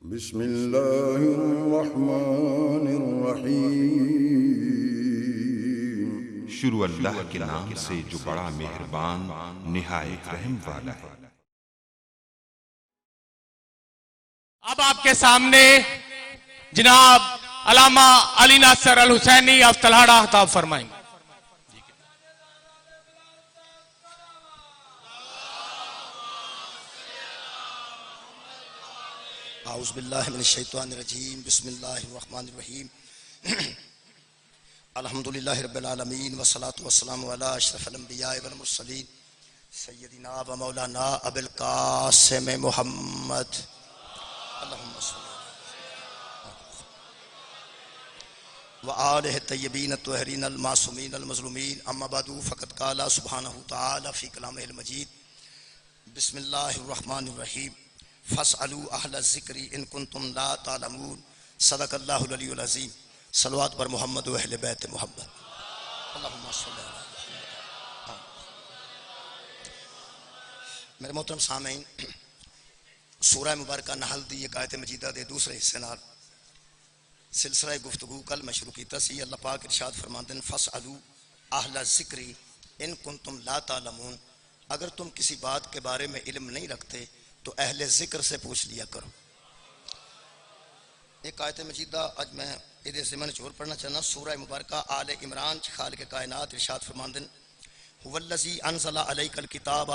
بسم اللہ الرحمن الرحیم۔ شروع اللہ کے نام سے جو بڑا مہربان نہایت رحم والا ہے۔ اب آپ کے سامنے جناب علامہ علی ناصر الحسینی آف تلہاڑا خطاب فرمائیں گے۔ اعوذ باللہ من الشیطان الرجیم، بسم اللہ الرحمن الرحیم۔ الحمدللہ رب العالمین والصلاة والسلام علی اشرف الانبیاء والمرسلین سیدنا و مولانا ابی القاسم محمد اللہم صلی وآلہ الطیبین الطاہرین المعصومین المظلومین، اما بعد فقد قال سبحانہ تعالی فی کلامہ المجید، بسم اللہ الرحمن الرحیم، فاسألوا اہل الذکر ان کنتم لا تعلمون، صدق اللہ العلی العظیم۔ صلوات پر محمد و اہل بیت محمد، اللہم صلی اللہ علیہ وسلم۔ میرے محترم سامعین، سورہ مبارکہ نحل دی ایک آیت مجیدہ دے دوسرے حصے نال سلسلہ گفتگو کل میں شروع کیتا سی۔ اللہ پاک ارشاد فرماندے ہیں فاسألوا اہل الذکر ان کنتم لا تعلمون، اگر تم کسی بات کے بارے میں علم نہیں رکھتے تو اہل ذکر سے پوچھ لیا کرو۔ ایک آیت مجیدہ اج میں ادھے ضمن چور پڑھنا چاہنا، سورہ مبارکہ آل عمران خالق کائنات ارشاد فرماندن هو الذی انزل علیک الکتاب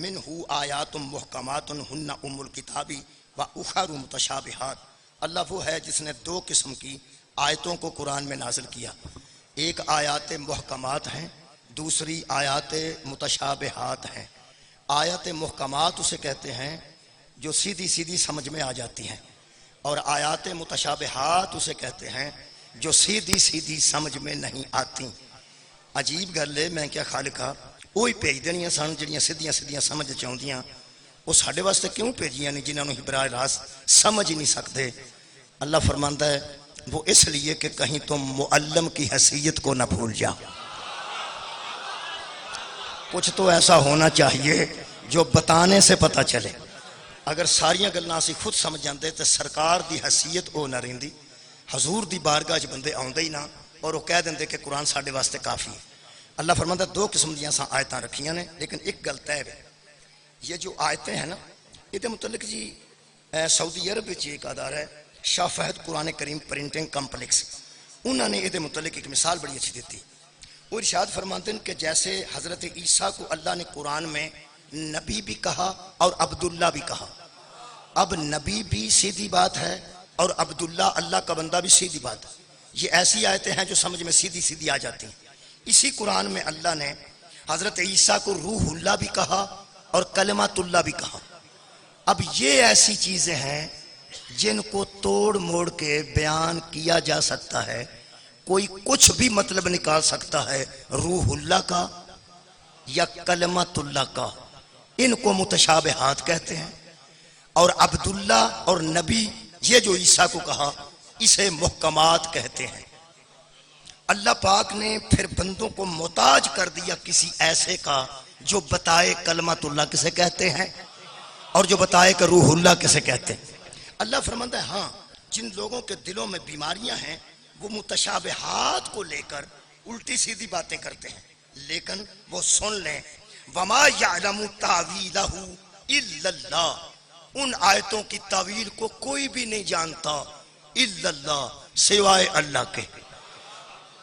منہ آیات محکمات ہن ام الکتاب و اخر متشابہات۔ اللہ وہ ہے جس نے دو قسم کی آیتوں کو قرآن میں نازل کیا، ایک آیات محکمات ہیں، دوسری آیات متشابہات ہیں۔ آیات محکمات اسے کہتے ہیں جو سیدھی سیدھی سمجھ میں آ جاتی ہیں، اور آیات متشابہات اسے کہتے ہیں جو سیدھی سیدھی سمجھ میں نہیں آتی۔ عجیب گل ہے، میں کیا خالقہ وہی بھیج دنیاں سن جڑیاں سیدھیاں سیدھیاں سمجھ چاہندیاں، وہ ساڈے واسطے کیوں بھیجیاں نہیں جنہاں نوں براہ راست سمجھ ہی نہیں سکتے؟ اللہ فرماندا ہے وہ اس لیے کہ کہیں تم معلم کی حیثیت کو نہ بھول جاؤ۔ کچھ تو ایسا ہونا چاہیے جو بتانے سے پتہ چلے۔ اگر ساریاں گلاں اسی خود سمجھ جاندے تو سرکار دی حیثیت او نہ رہندی، حضور دی بارگاہ بندے آوندے ہی نہ، اور وہ کہہ دیندے کہ قرآن ساڈے واسطے کافی ہے۔ اللہ فرماندا دو قسم دیاں سا آیتاں رکھیاں نے، لیکن ایک گل طے ہے، یہ جو آیتیں ہیں نا، یہ متعلق جی سعودی عرب وچ ایک ادارہ ہے شاہ فہد قرآن کریم پرنٹنگ کمپلیکس، انہوں نے یہ متعلق ایک مثال بڑی اچھی دیتی۔ وہ ارشاد فرماتے ہیں کہ جیسے حضرت عیسیٰ کو اللہ نے قرآن میں نبی بھی کہا اور عبداللہ بھی کہا، اب نبی بھی سیدھی بات ہے اور عبداللہ اللہ کا بندہ بھی سیدھی بات ہے۔ یہ ایسی آیتیں ہیں جو سمجھ میں سیدھی سیدھی آ جاتی ہیں۔ اسی قرآن میں اللہ نے حضرت عیسیٰ کو روح اللہ بھی کہا اور کلمۃ اللہ بھی کہا۔ اب یہ ایسی چیزیں ہیں جن کو توڑ موڑ کے بیان کیا جا سکتا ہے، کوئی کچھ بھی مطلب نکال سکتا ہے روح اللہ کا یا کلمۃ اللہ کا، ان کو متشابہات کہتے ہیں، اور عبداللہ اور نبی یہ جو عیسیٰ کو کہا اسے محکمات کہتے ہیں۔ اللہ پاک نے پھر بندوں کو محتاج کر دیا کسی ایسے کا جو بتائے کلمۃ اللہ کسے کہتے ہیں اور جو بتائے کہ روح اللہ کسے کہتے ہیں۔ اللہ فرماتا ہے ہاں جن لوگوں کے دلوں میں بیماریاں ہیں وہ متشابہات کو لے کر الٹی سیدھی باتیں کرتے ہیں، لیکن وہ سن لیں وَمَا يَعْلَمُ تَعْوِيلَهُ إِلَّا اللَّهُ، ان آیتوں کی تعویل کو کوئی بھی نہیں جانتا الا اللہ، سوائے اللہ کے۔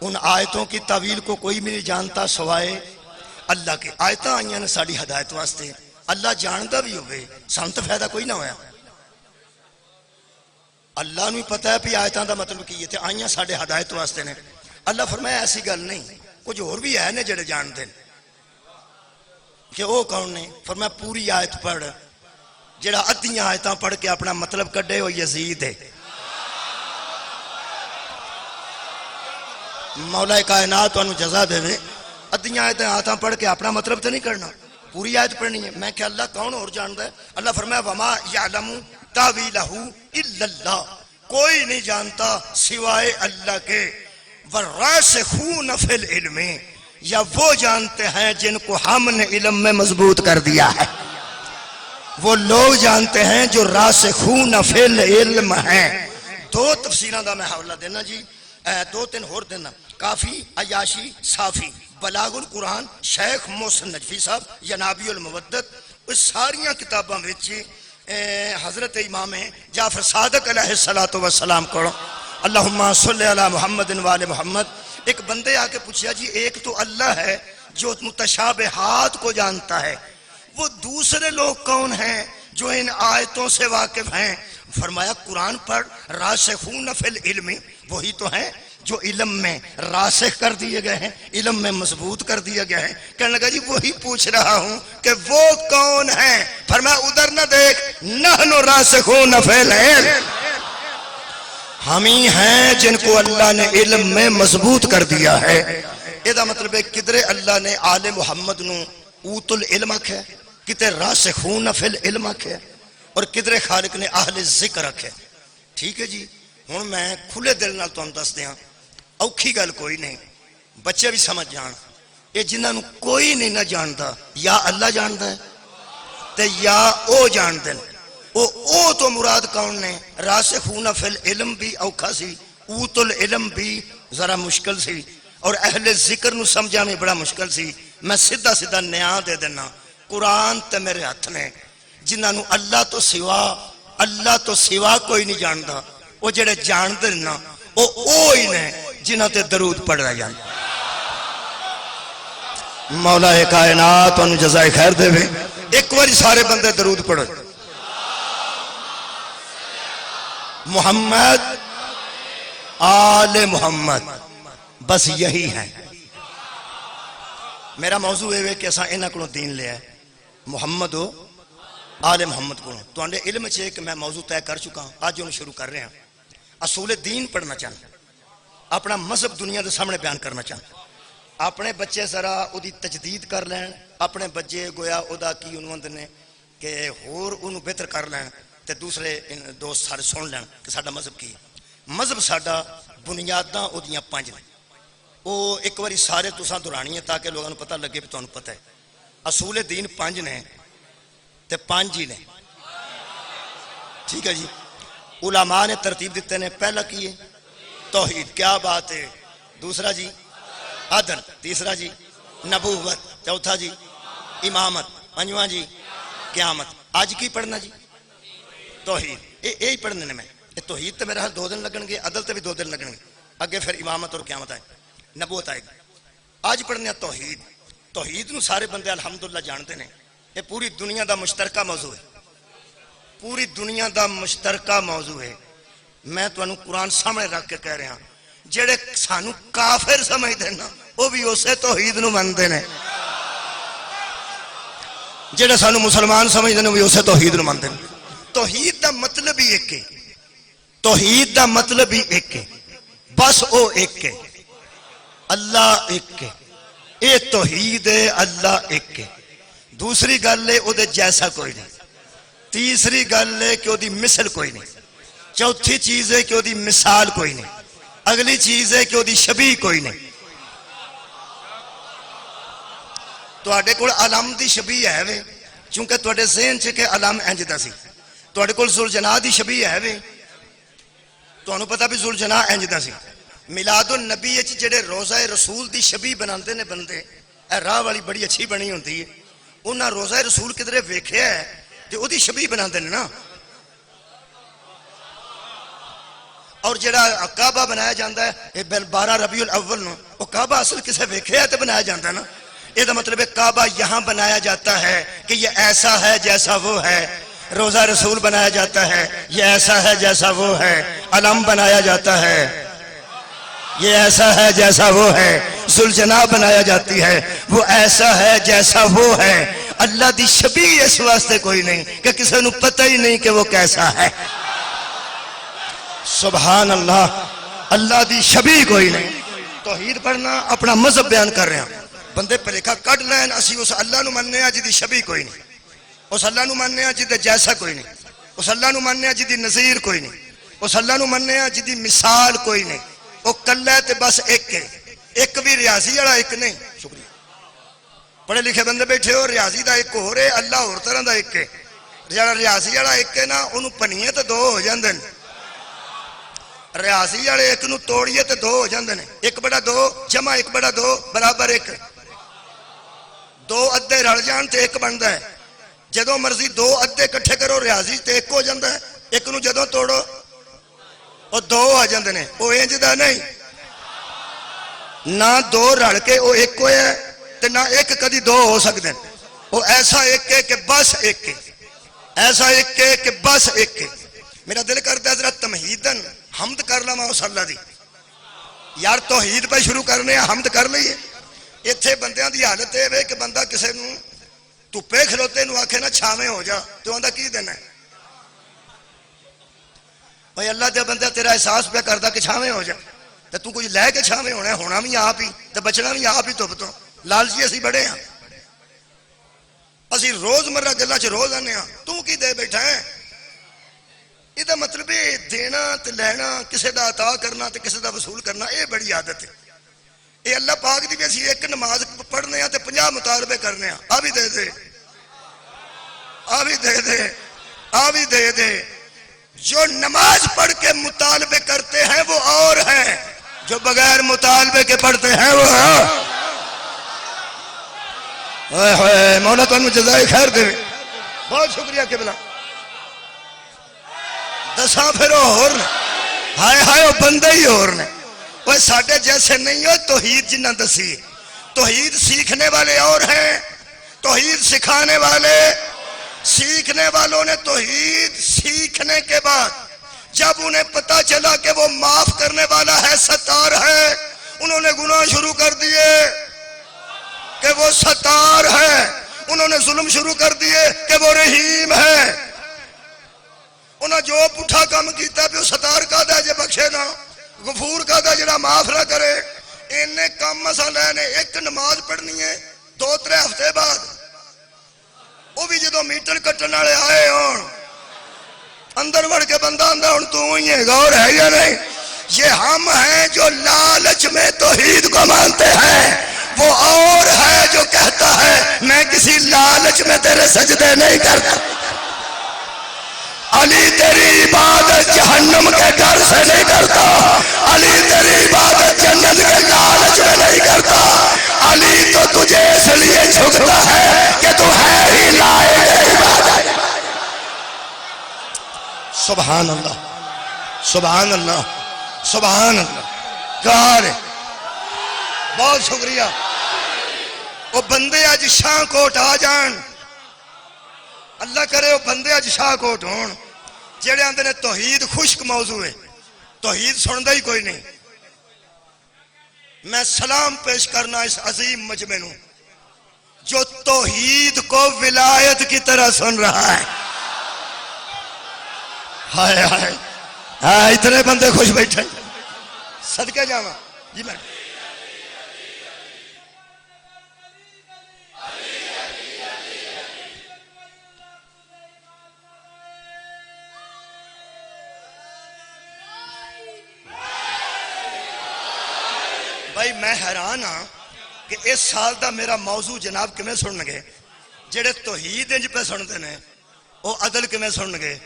ان آیتوں کی تعویل کو کوئی بھی نہیں جانتا سوائے اللہ کے۔ آیتاں آئیاں نے ساڑی ہدایت واسطے، اللہ جانتا بھی ہوئے سان تو فائدہ کوئی نہ ہویا۔ اللہ نو پتہ ہے بھی آیتاں دا مطلب کی یہ تھے آئیاں ساڑے ہدایت واسطے نے۔ اللہ فرمایا ایسی گل نہیں، کچھ اور بھی ہے نے جڑے جان دیں کہ وہ کون نے؟ فرمایا پوری آیت پڑھ، جڑا ادھیاں آیتاں پڑھ کے اپنا مطلب کڈے وہ یزید ہے۔ مولا کائنات تو انہوں جزا دے دے، ادھیاں آیتاں پڑھ کے اپنا مطلب تو نہیں کرنا، پوری آیت پڑھنی ہے۔ میں کہ اللہ کون اور جانتا ہے؟ اللہ فرمایا وَمَا يَعْلَمُ تَعْوِيلَهُ إِلَّا اللَّهُ، کوئی نہیں جانتا سوائے اللہ کے۔ وَالرَّاسِخُونَ فِي الْعِلْمِ، یا وہ جانتے ہیں جن کو ہم نے علم میں مضبوط کر دیا ہے۔ وہ لوگ جانتے ہیں جو راسخون فی العلم ہیں. دو تفسیروں کا میں حوالہ دینا جی، دو تین ہور دینا. کافی، عیاشی، صافی، بلاغ القرآن شیخ محسن نجفی صاحب، ینابی المودت، اس ساریاں کتاباں وچ حضرت امام جعفر صادق علیہ الصلوۃ والسلام کو اللہم صلی علی محمد وآل محمد. ایک بندے آ کے پوچھا جی ایک تو اللہ ہے جو متشابہات کو جانتا ہے، وہ دوسرے لوگ کون ہیں جو ان آیتوں سے واقف ہیں؟ فرمایا قرآن پڑھ، راسخون فی العلم، وہی تو ہیں جو علم میں راسخ کر دیے گئے ہیں، علم میں مضبوط کر دیا گیا ہے. کہنے لگا جی وہی پوچھ رہا ہوں کہ وہ کون ہیں؟ فرمایا ادھر نہ دیکھ، نحن راسخون فی العلم، ہم ہی ہیں جن کو اللہ نے علم میں مضبوط کر دیا ہے. یہ مطلب ہے کدھر اللہ نے آل محمد نو اوت العلم آکھے، کدھر راسخون فی العلم آکھے، اور کدھر خالق نے اہل ذکر آکھے. ٹھیک ہے جی، ہوں میں کھلے دل نال تمہیں دس دیاں، اوکھی گل کوئی نہیں، بچے بھی سمجھ جان. یہ جنہوں کوئی نہیں نہ جانتا، یا اللہ جانتا ہے تے یا او جانتے ہیں. او تو مراد کون نے؟ راسخون فی العلم بھی اوکھا سی، اوت العلم بھی ذرا مشکل سی، اور اہل ذکر نو سمجھانا بڑا مشکل سی. میں سیدھا سیدھا نیا دے دینا، قرآن تے میرے ہاتھ نے. جنہوں اللہ تو سوا کوئی نہیں جانتا، وہ جڑے جانتے نا وہ ہی نے جنہاں تے درود پڑھ رہا جانتا. مولا کائنات انہوں جزائے خیر دے وے. ایک باری سارے بندے درود پڑھو. محمد آل محمد، بس یہی ہے. میرا موضوع ہے کہ ایسا انہاں کو دین لیا ہے، محمد ہو آل محمد کو. تو انڈے علم چھے کہ میں موضوع طے کر چکا ہوں، آج انہوں شروع کر رہے ہیں. اصول دین پڑھنا چاہنا، اپنا مذہب دنیا دے سامنے بیان کرنا چاہنا. اپنے بچے ذرا او دی تجدید کر لین، اپنے بچے گویا او دا کی انہوں نے کہ ہور انہوں بہتر کر لین، تے دوسرے دوست سارے سن لین کہ ساڈا مذہب کی. مذہب ساڈا بنیاداں او دیاں 5 نے. وہ ایک باری سارے تساں دہرانی ہے تاکہ لوگوں کو پتہ لگے بھی تمہیں پتہ ہے. اصول دین 5 نے تے 5 ہی نے. ٹھیک ہے جی، علماء نے ترتیب دیتے ہیں. پہلا کی ہے توحید، کیا بات ہے. دوسرا جی عدل، تیسرا جی نبوت، چوتھا جی امامت، پنجواں جی قیامت. آج کی پڑھنا جی توحید. یہی پڑھنے نے میں. توحید تو میرے حال 2 دن لگن گے، عدل تے بھی 2 دن لگن گے، اگے پھر امامت اور قیامت آئے، نبوت آئے گی. آج پڑھنے توحید. توحید نو سارے بندے الحمدللہ جانتے ہیں. یہ پوری دنیا دا مشترکہ موضوع ہے، پوری دنیا دا مشترکہ موضوع ہے. میں تمہیں قرآن سامنے رکھ کے کہہ رہا ہوں، جڑے سانو کافر سمجھتے ہیں نا وہ بھی اسے توحید نو منتے ہیں، جڑے سانو مسلمان سمجھتے ہیں وہ بھی اسے توحید نو منتے ہیں. توحید دا مطلب ہی ایک ہے، توحید دا مطلب ہی ایک ہے، بس او ایک ہے، اللہ ایک ہے. اے توحید ہے، اللہ ایک ہے. دوسری گل ہے او دے جیسا کوئی نہیں. تیسری گل ہے کہ او دی مثل کوئی نہیں. چوتھی چیز ہے کہ او دی مثال کوئی نہیں. اگلی چیز ہے کہ او دی شبیہ کوئی نہیں. تواڈے کول علم دی شبیہ ہے وے، چونکہ تواڈے ذہن چ کہ علم انج دا سی. تواڈے کول ذوالجناح دی شبیہ ہے وے، تانوں پتہ بھی ذوالجناح انج دا سی. میلاد النبی وچ جڑے روزہ رسول دی شبیہ بناندے نے بندے، اے راہ والی بڑی اچھی بنی ہوندی ہے. انہاں روزہ رسول کدھرے ویکھیا ہے تے او دی شبیہ بناندے نے نا. اور جڑا کعبہ بنایا جاندہ ہے 12 ربیع الاول نو، وہ کعبہ اصل کسے ویکھیا ہے تے بنایا جاندہ ہے نا. یہ مطلب ہے کعبہ یہاں بنایا جاتا ہے کہ یہ ایسا ہے جیسا وہ ہے. روزہ رسول بنایا جاتا ہے یہ ایسا ہے جیسا وہ ہے. علم بنایا جاتا ہے یہ ایسا ہے جیسا وہ ہے. ذوالجناح بنایا جاتی ہے وہ ایسا ہے جیسا وہ ہے. اللہ دی شبیہ اس واسطے کوئی نہیں کہ کسی نو پتہ ہی نہیں کہ وہ کیسا ہے. سبحان اللہ، اللہ دی شبیہ کوئی نہیں. توحید پڑھنا، اپنا مذہب بیان کر رہے ہیں. بندے پلیکھا کٹ لین اسی اس اللہ نو مننے ہیں جدی شبیہ کوئی نہیں، اس اللہ نو مننے ہیں جدی جیسا کوئی نہیں، اس اللہ نو مننے ہیں جدی نظیر کوئی نہیں، اس اللہ نو مننے ہیں جدی مثال کوئی نہیں. وہ کلہ تے بس ایک ہے. ایک بھی ریاضی والا ایک نہیں. شکریہ. پڑھے لکھے بندے بیٹھے ہو، ریاضی دا ایک ہو رہے، اللہ اور طرح دا ایک ہے. ਜਿਹੜਾ ਰਿਆਸੀ ਵਾਲਾ ਇੱਕ ਹੈ ਨਾ ਉਹਨੂੰ ਭੰਨੀਏ ਤੇ ਦੋ ਹੋ ਜਾਂਦੇ ਨੇ, ਰਿਆਸੀ ਵਾਲੇ ਇੱਕ ਨੂੰ ਤੋੜੀਏ ਤੇ ਦੋ ਹੋ ਜਾਂਦੇ ਨੇ। 1/2 ਜਮਾ 1/2 ਬਰਾਬਰ 1, ਦੋ ਅੱਧੇ ਰਲ ਜਾਣ ਤੇ ਇੱਕ ਬਣਦਾ ਹੈ। ਜਦੋਂ ਮਰਜ਼ੀ ਦੋ ਅੱਧੇ ਇਕੱਠੇ ਕਰੋ ਰਿਆਸੀ ਤੇ ਇੱਕ ਹੋ ਜਾਂਦਾ ਹੈ, ਇੱਕ ਨੂੰ ਜਦੋਂ ਤੋੜੋ ਉਹ ਦੋ ਆ ਜਾਂਦੇ ਨੇ। ਉਹ ਇੰਜ ਦਾ ਨਹੀਂ, ਨਾ ਦੋ ਰਲ ਕੇ ਉਹ ਇੱਕ ਹੋਇਆ ਤੇ ਨਾ ਇੱਕ ਕਦੀ ਦੋ ਹੋ ਸਕਦੇ ਨੇ। ਉਹ ਐਸਾ ਇੱਕ ਹੈ ਕਿ ਬਸ ਇੱਕ ਹੈ, ایسا ایک کہ بس ایک ہے۔ میرا دل کرتا ہے ذرا تمہیدن حمد کر لواں اس اللہ دی، یار توحید پہ شروع کرنے ہیں، حمد کر لئیے۔ اتھے بندیاں دی حالت ہے کہ بندہ کسے نو دھوپے کھلوتے نو آکھے نا چھاویں ہو جا تو آندا کی دینا ہے؟ بھائی اللہ دے بندہ تیرا احساس پہ کردا کہ چھاویں ہو جا تے تو کچھ لے کے چھاویں ہونا ہے، ہونا بھی آپ ہی تے بچنا بھی آپ ہی دھوپ تو۔ لالچی اسی بڑے ہیں، اسی روز مرہ گلا چ روز آنے ہاں، تو کی دے بیٹھا ہے؟ یہ دا مطلب ہے دینا تے لینا، کسے دا عطا کرنا تے کسے دا وصول کرنا، یہ بڑی عادت ہے۔ یہ اللہ پاک دی بھی اسی ایک نماز پڑھنے ہاں تے 50 مطالبے کرنے ہاں، آ بھی دے دے، آ بھی دے دے، آ بھی دے دے۔ جو نماز پڑھ کے مطالبے کرتے ہیں وہ اور ہیں، جو بغیر مطالبے کے پڑھتے ہیں وہ مولا تو جزائے خیر دے۔ بہت شکریہ قبلہ۔ دساں پھر اور نے، ہائے ہائے وہ بندے ہی اور نے، وہ ساڑھے جیسے نہیں ہو۔ توحید جنہ دسی، توحید سیکھنے والے اور ہیں، توحید سکھانے والے، سیکھنے والوں نے توحید سیکھنے کے بعد جب انہیں پتا چلا کہ وہ معاف کرنے والا ہے، ستار ہے، انہوں نے گناہ شروع کر دیے کہ وہ ستار ہے، انہوں نے ظلم شروع کر دیے کہ وہ رحیم ہے۔ انہوں نے جو پٹھا کام کیتا ہے وہ ستار کا دا جے بخشے نہ، غفور کا دا جڑا معاف نہ کرے۔ انہیں کام مسئلہ ہے، ایک نماز پڑھنی ہے 2-3 ہفتے بعد، وہ بھی جدو میٹر کٹن والے آئے ہون اندر بڑھ کے بندہ اندر ہن تو ہی ہے، غور ہے یا نہیں؟ یہ ہم ہیں جو لالچ میں توحید کو مانتے ہیں، وہ اور ہے جو کہتا ہے میں کسی لالچ میں تیرے سجدے نہیں کرتا۔ علی تیری عبادت جہنم کے ڈر سے نہیں کرتا، علی تیری عبادت جنت کے لالچ میں نہیں کرتا، علی تو تجھے اس لیے جھکتا ہے کہ تو ہے ہی لائق عبادت۔ سبحان اللہ، سبحان اللہ، سبحان اللہ۔ کار بہت شکریہ۔ وہ بندے اج شاہ کوٹ آ جان، اللہ کرے وہ بندے اج شاہ کوٹ ہون جڑے آندے نے توحید خشک موضوع ہے، توحید سندا ہی کوئی نہیں۔ میں سلام پیش کرنا اس عظیم مجمع نو جو توحید کو ولایت کی طرح سن رہا ہے۔ ہائے ہائے ہاں، اتنے بندے خوش بیٹھے، صدقے جاواں جی۔ میں بھائی میں حیران ہاں کہ اس سال دا میرا موضوع جناب کمیں سنن گے؟ جڑے توحید انج پہ سنتے ہیں وہ عدل کمیں سنن گے؟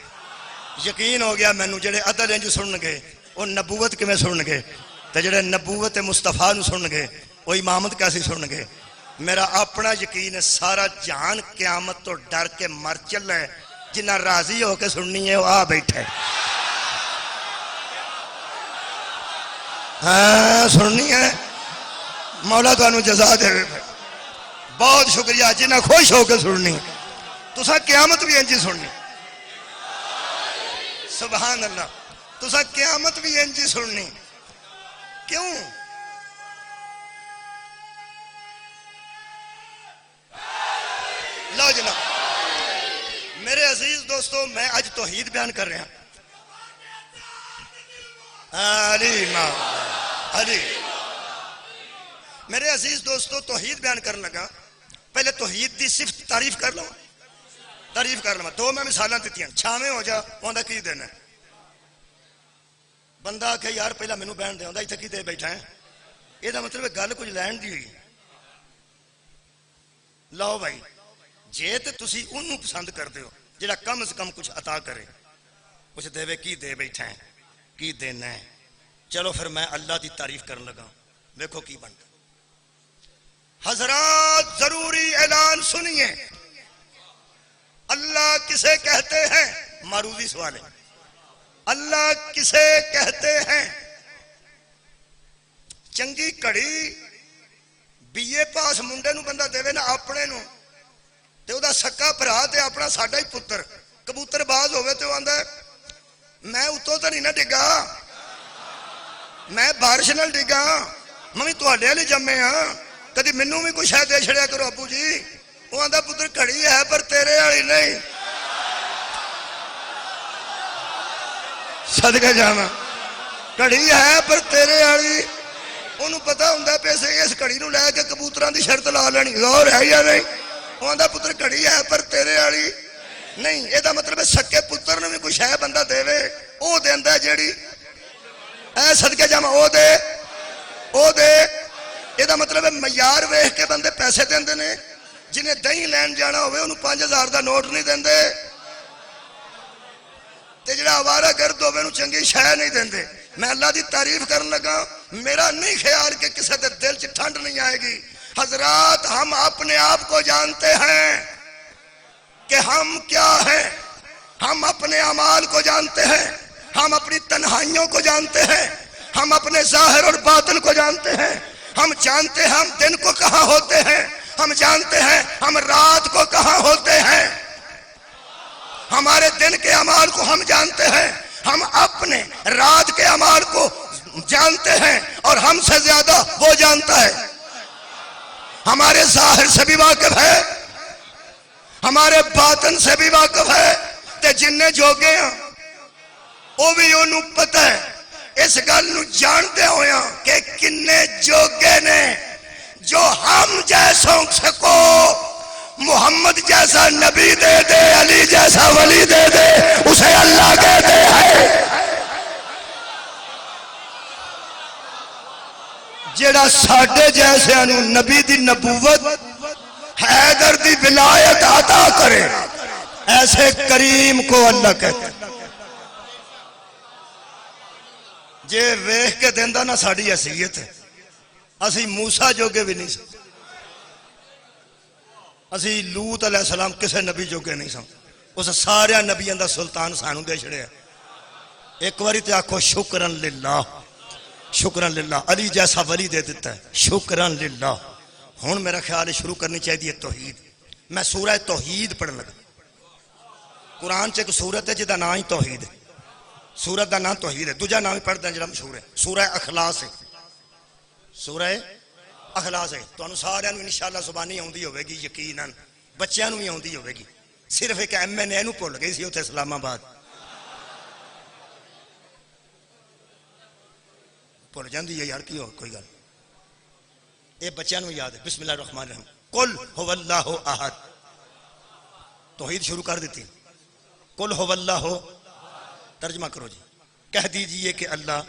یقین ہو گیا مینوں جڑے عدل انج سنن گے وہ نبوت کمیں سنن گے، تے جڑے نبوت مصطفیٰ نو سنن گے وہ امامت کیسی سنن گے۔ میرا اپنا یقین ہے سارا جہان قیامت تو ڈر کے مر چل ہے، جنہ راضی ہو کے سننی ہے وہ آ بیٹھے۔ ہاں سننی ہے، مولا تانوں جزا دے۔ بہت شکریہ جنہ خوش ہو کے سننی، تساں قیامت بھی انجی سننی۔ سبحان اللہ، تساں قیامت بھی انجی سننی۔ کیوں؟ لو جناب میرے عزیز دوستو، میں آج توحید بیان کر رہا ہوں۔ علی ماں علی میرے عزیز دوستو، توحید بیان کرنے لگا، پہلے توحید دی صرف تعریف کر لوں، تعریف کر لوں۔ 2 میں مثالاں دیتی ہیں، چھاویں ہو جا وہاں کی دینا ہے؟ بندہ کہ یار پہلا مینوں بہن دے ہوندا، اتنے کی دے بیٹھا ہے؟ یہ دا مطلب ہے گل کچھ لین دی ہوئی۔ لو بھائی جے تے تسی انہوں پسند کر دے ہو، جڑا کم از کم کچھ عطا کرے، کچھ دے کی دے بیٹھا ہے، کی دینا ہے۔ چلو پھر میں اللہ دی تعریف کرن لگا، دیکھو کی بنتا۔ حضرات ضروری اعلان سنیے، اللہ کسے کہتے ہیں؟ معروضی سوال ہے، اللہ کسے کہتے ہیں؟ چنگی کڑی بی اے پاس منڈے نو بندہ دے نا اپنے نو، تے او دا سکا بھرا تے اپنا ساڈا ہی پتر کبوتر باز ہوئے تے آندا ہے میں اتوں تو نہیں نہ ڈگا، میں بارش نال ڈگا، میں تواڈے والے جمے ہاں، کدی مینوں بھی کچھ ہے دے چھڑیا کرو ابو جی۔ وہ آندا پتر کھڑی ہے پر تیرے والی نہیں، صدقے جاواں کھڑی ہے پر تیرے والی۔ انہوں پتا ہوں پیسے اس کڑی نو لے کے کبوتران دی شرط لا لینی، غور ہے یا نہیں؟ وہ آندا پتر کڑی ہے پر تیرے والی نہیں۔ یہ دا مطلب ہے سکے پتر نے بھی کچھ ہے بندہ دے او دیندا ہے جیڑی اے صدقے جاواں او دے یہ دا مطلب ہے معیار ویکھ کے بندے پیسے دیندے نے۔ جنہیں دہی لین جانا ہوئے انہوں 5000 دا نوٹ نہیں دیندے، تے جڑا آوارہ گرد ہوئے انہوں چنگی شے نہیں دیندے۔ میں اللہ دی تعریف کرنے لگا، میرا نہیں خیال کہ کسی دے دل سے ٹھنڈ نہیں آئے گی۔ حضرات ہم اپنے آپ کو جانتے ہیں کہ ہم کیا ہیں، ہم اپنے اعمال کو جانتے ہیں، ہم اپنی تنہائیوں کو جانتے ہیں، ہم اپنے ظاہر اور باطن کو جانتے ہیں، ہم جانتے ہیں ہم دن کو کہاں ہوتے ہیں، ہم جانتے ہیں ہم رات کو کہاں ہوتے ہیں، ہمارے دن کے اعمال کو ہم جانتے ہیں، ہم اپنے رات کے اعمال کو جانتے ہیں، اور ہم سے زیادہ وہ جانتا ہے۔ ہمارے ظاہر سے بھی واقف ہے، ہمارے باطن سے بھی واقف ہے، تے جننے جوگے ہیں وہ بھی انہوں پتہ ہے۔ اس گل نو جانتے ہویا کہ کنے جوگے نے جو ہم جیسوں سے کو محمد جیسا نبی دے دے، علی جیسا ولی دے دے، اسے اللہ کہتے ہیں۔ جیڑا ساڑھے جیسے انہوں نبی دی نبوت حیدر دی ولایت عطا کرے، ایسے کریم کو اللہ کہتے ہیں۔ جے ویخ کے دیندہ نہ ساڑھی حیثیت ہے، اسی موسیٰ جوگے بھی نہیں سکتے، اسی لوط علیہ السلام کسے نبی جوگے نہیں سکتے، اس سارے نبیوں دا سلطان سانو دے چھڑے ہیں۔ ایک واری تے آکھو شکرن للہ، شکرن للہ، علی جیسا ولی دے دیتا ہے، شکرن للہ۔ ہون میرا خیال ہے شروع کرنی چاہیے توحید۔ میں سورہ توحید پڑھن لگا، قرآن چ ایک سورت ہے جدا نام ہی توحید ہے، سورت دا نام توحید ہے۔ دوجا نام ہی پڑھ دیں جڑا مشہور ہے، سورہ اخلاص ہے، سورہ اخلاص ہے۔ تو انہوں سارے انہوں انشاءاللہ زبانی ہوندی ہوئے گی، یقیناً بچیاں نوں بھی ہوندی ہوئے گی، صرف ایک MNA نوں بھول گئی سی اتنے اسلام آباد، بھول جاندی ہے یار، کی ہو کوئی گل، یہ بچیاں نوں یاد ہے۔ بسم اللہ الرحمن الرحیم، قل هو اللہ احد، توحید شروع کر دیتی، قل هو اللہ، ترجمہ کرو جی، کہہ دیجئے کہ اللہ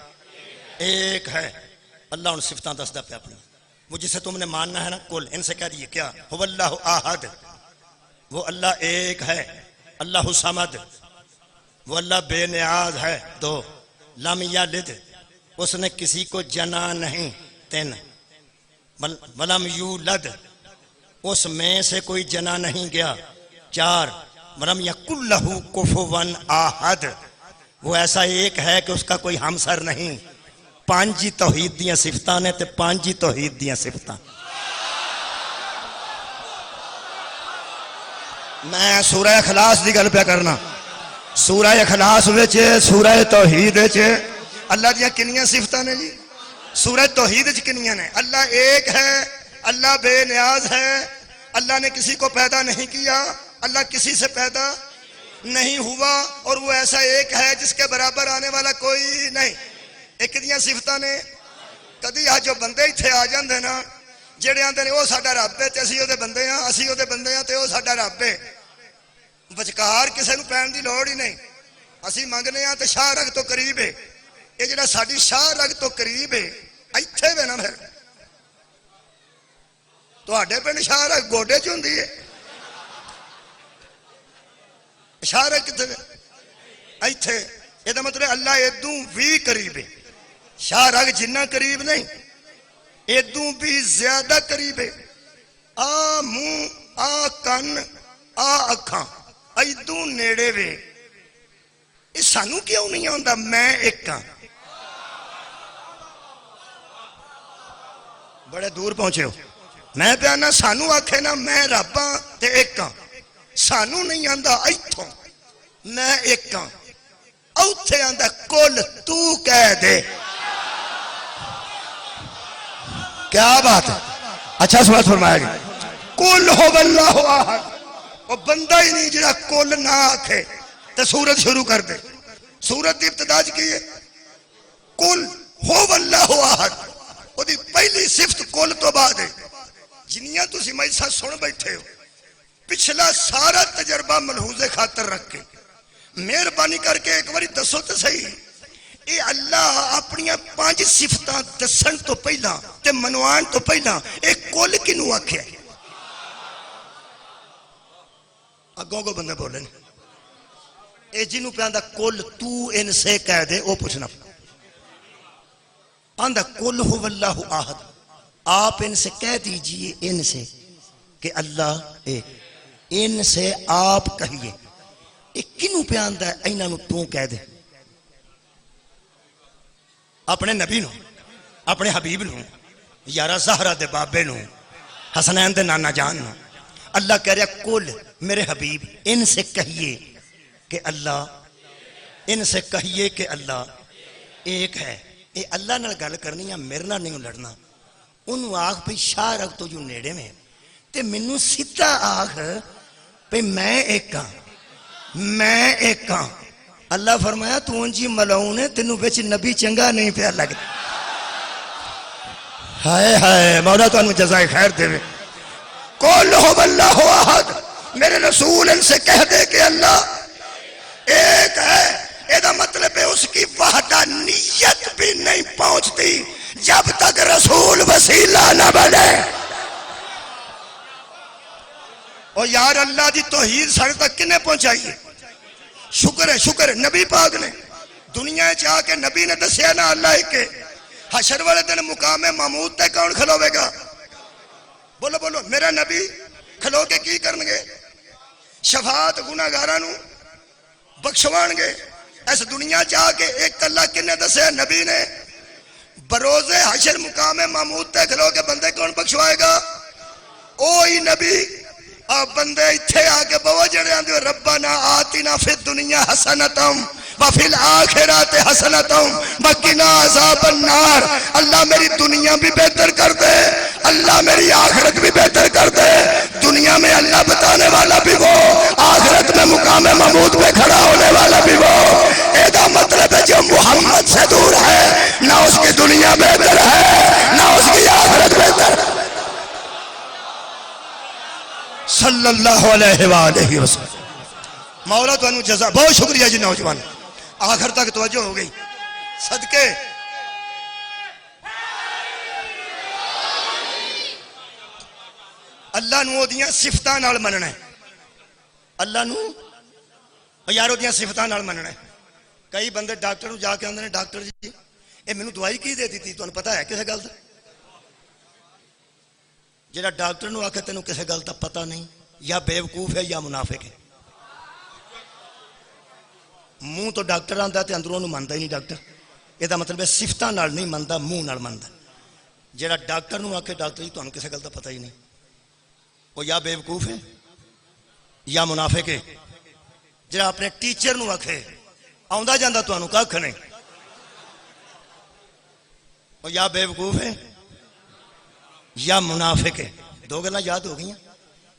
ایک ہے۔ اللہ ان صفتاں دستا پہ اپنی، وہ جسے تم نے ماننا ہے نا، قل ان سے کہہ دیئے کیا، هو اللہ احد، وہ اللہ ایک ہے، اللہ صمد، وہ اللہ بے نیاز ہے، دو، لم یلد، اس نے کسی کو جنا نہیں، تین، ولم یولد، اس میں سے کوئی جنا نہیں گیا، چار، ولم یکن لہ کفوا احد، وہ ایسا ایک ہے کہ اس کا کوئی ہمسر نہیں۔ پانچ جی توحید دیاں صفتاں نے تے پانچ جی توحید دیاں صفتاں۔ میں سورہ اخلاص دی گل پہ کرنا، سورہ اخلاص وچ سورہ توحید وچ اللہ دیاں کنیاں صفتاں نے جی؟ سورہ توحید وچ کنیاں نے؟ اللہ ایک ہے، اللہ بے نیاز ہے، اللہ نے کسی کو پیدا نہیں کیا، اللہ کسی سے پیدا نہیں ہوا، اور وہ ایسا ایک ہے جس کے برابر آنے والا کوئی نہیں۔ ایک دیاں صفتاں نے کدی آ جو بندے اتھے آ جاندے نا جڑے آندے نے او ساڈا رب ہے تے اسی او دے بندے ہاں، اسی او دے بندے ہاں تے او ساڈا رب ہے، وچکار کسے نوں پین دی لوڑ ہی نہیں۔ اسی منگنے ہاں تے شاہ رگ تو قریب ہے، یہ جڑا ساڈی شاہ رگ تو قریب ہے ایتھے وے نا، پھر تہاڈے پنڈ شاہ رگ گوڈے چ ہوندی ہے، اشارہ کتنے ایتھے، یہ مطلب اللہ ادوں بھی قریب ہے، شاہ رگ جنہ قریب نہیں ادوں بھی زیادہ قریب ہے۔ آ منہ آ کن آ اکھاں ادوں نیڑے وے، یہ سانو کیوں نہیں آتا میں ایک ہاں؟ بڑے دور پہنچے ہو، میں پیانا سانو آکھے نا میں رب ہاں تے ایک ہاں، سانو نہیں آندا ایتھوں میں ایک ہاں، اوتھے آندا کل تو کہہ دے۔ کیا بات ہے، اچھا سوال فرمایا گیا کل ہو اللہ احد، وہ بندہ ہی نہیں جڑا کل نہ آکھے تے سورت شروع کر دے۔ سورت دی ابتدا کی ہے کل ہو اللہ احد، وہ دی پہلی صفت کل تو بعد ہے۔ جنیاں تسی مجلساں سن بیٹھے ہو، پچھلا سارا تجربہ ملحوظ خاطر رکھ کے مہربانی کر کے ایک باری دسو تو صحیح، اے اللہ اپنی 5 صفتاں دسن تو پہلا تے منوان تو پہلا ایک کل کنوں آکھیا ہے؟ اگوں کو بندے بولے اے جنوں پہ آندا کل تو ان سے کہہ دے، او پوچھنا آندا کل ہو اللہ احد، آپ ان سے کہہ دیجئے ان سے کہ اللہ ایک، ان سے آپ کہیے، ایک کنوں پہ آندا ہے اینہ نو تو کہہ دے؟ اپنے نبی نو، اپنے حبیب نو، یارا زہرہ دے بابے نو، حسنین دے نانا جان نو، اللہ کہہ رہا کل میرے حبیب ان سے کہیے کہ اللہ، ان سے کہیے کہ اللہ ایک ہے۔ اے اللہ نال گل کرنی ہے، میرے نال نہیں لڑنا۔ انہوں آکھ پہ شاہ رکھ تو جو نیڑے میں تے منو سیدھا آکھ پہ میں ایک ہاں، میں ایک ہاں۔ اللہ فرمایا تو انجی ملعون ہے، تینوں بچ نبی چنگا نہیں پیا لگتا۔ ہائے ہائے، مولا تو انہوں جزائے خیر دے وے۔ قل ہو اللہ احد، میرے رسول ان سے کہہ دے کہ اللہ ایک ہے۔ ایدہ مطلب ہے اس کی وحدانیت بھی نہیں پہنچتی جب تک رسول وسیلہ نہ بنے۔ اور یار اللہ دی توحید سارے تک کنے پہنچائیے؟ شکر ہے، شکر ہے نبی پاک نے دنیا چاہ کے نبی نے دسیا نا اللہ ہی کے حشر والے دن مقام محمود تے کون کھلوے گا؟ بولو بولو، میرا نبی کھلو کے کی کرنگے؟ شفاعت گناہگاراں نو بخشوان گے۔ اس دنیا چاہ کے ایک اللہ کنے دسے نبی نے بروز حشر مقام محمود تے کھلو کے بندے کون بخشوائے گا؟ اوہی نبی۔ آپ بندے اتھے آگے بہو جڑے آندے ربنا آتنا فی الدنیا حسنتم وفی الآخرات حسنتم وقنا عذاب النار۔ اللہ میری دنیا بھی بہتر کر دے، اللہ میری آخرت بھی بہتر کر دے۔ دنیا میں اللہ بتانے والا بھی وہ، آخرت میں مقام محمود پہ کھڑا ہونے والا بھی وہ۔ ایدہ مطلب ہے جو محمد سے دور ہے نہ اس کی دنیا بہتر ہے نہ اس کی آخرت بہتر ہے۔ صلی اللہ علیہ وآلہ وسلم۔ مولا تو انہوں جزا، بہت شکریہ جی نوجوان، آخر تک توجہ ہو گئی۔ صدقے اللہ نو دیاں صفتاں نال مننا ہے، اللہ نو یارو دیاں صفتاں نال مننا ہے۔ کئی بندے ڈاکٹر نو جا کے آندے نے ڈاکٹر جی اے مینوں دوائی کی دے دیتی، تانوں پتہ ہے کسے گل دا؟ جڑا ڈاکٹر نو آکھے تینوں کسے گل دا پتہ نہیں، یا بیوقوف ہے یا منافق ہے۔ منہ تو ڈاکٹر آندا تے اندروں نو مندا ہی نہیں ڈاکٹر، یہ دا مطلب ہے صفتاں نال نہیں مندا، منہ نال مندا۔ جڑا ڈاکٹر نو آکھے ڈاکٹر جی تانوں کسے گل دا پتہ ہی نہیں، وہ یا بیوقوف ہے یا منافق ہے۔ جڑا اپنے ٹیچر نو آکھے آندا جاندا تانوں ککھ نہیں، وہ یا بیوقوف ہے یا منافق ہے۔ دو گلاں یاد ہو گئیاں،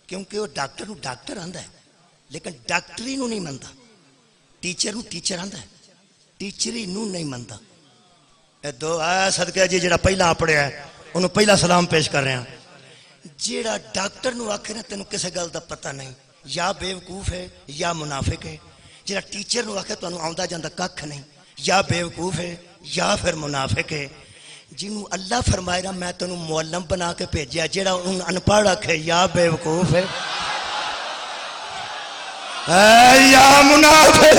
کیونکہ وہ ڈاکٹر نو ڈاکٹر آندا ہے لیکن ڈاکٹری نو نہیں مندا، ٹیچر نو ٹیچر آندا ہے ٹیچری نو نہیں مندا۔ اے دو آیا صدقہ جی جڑا پہلا پڑھیا ہے انہوں پہلا سلام پیش کر رہے ہیں۔ جڑا ڈاکٹر نو آکھے نا تینوں کسے گل دا پتہ نہیں، یا بیوقوف ہے یا منافق ہے۔ جڑا ٹیچر نو آکھے تانوں آندا جاندا ککھ نہیں، یا بیوقوف ہے یا پھر منافق ہے۔ جنہوں اللہ فرمائے رہا میں تنہوں معلم بنا کے بھیجیا، جڑا ان پڑھ رکھے یا بیوقوف ہے۔ اے یا منافق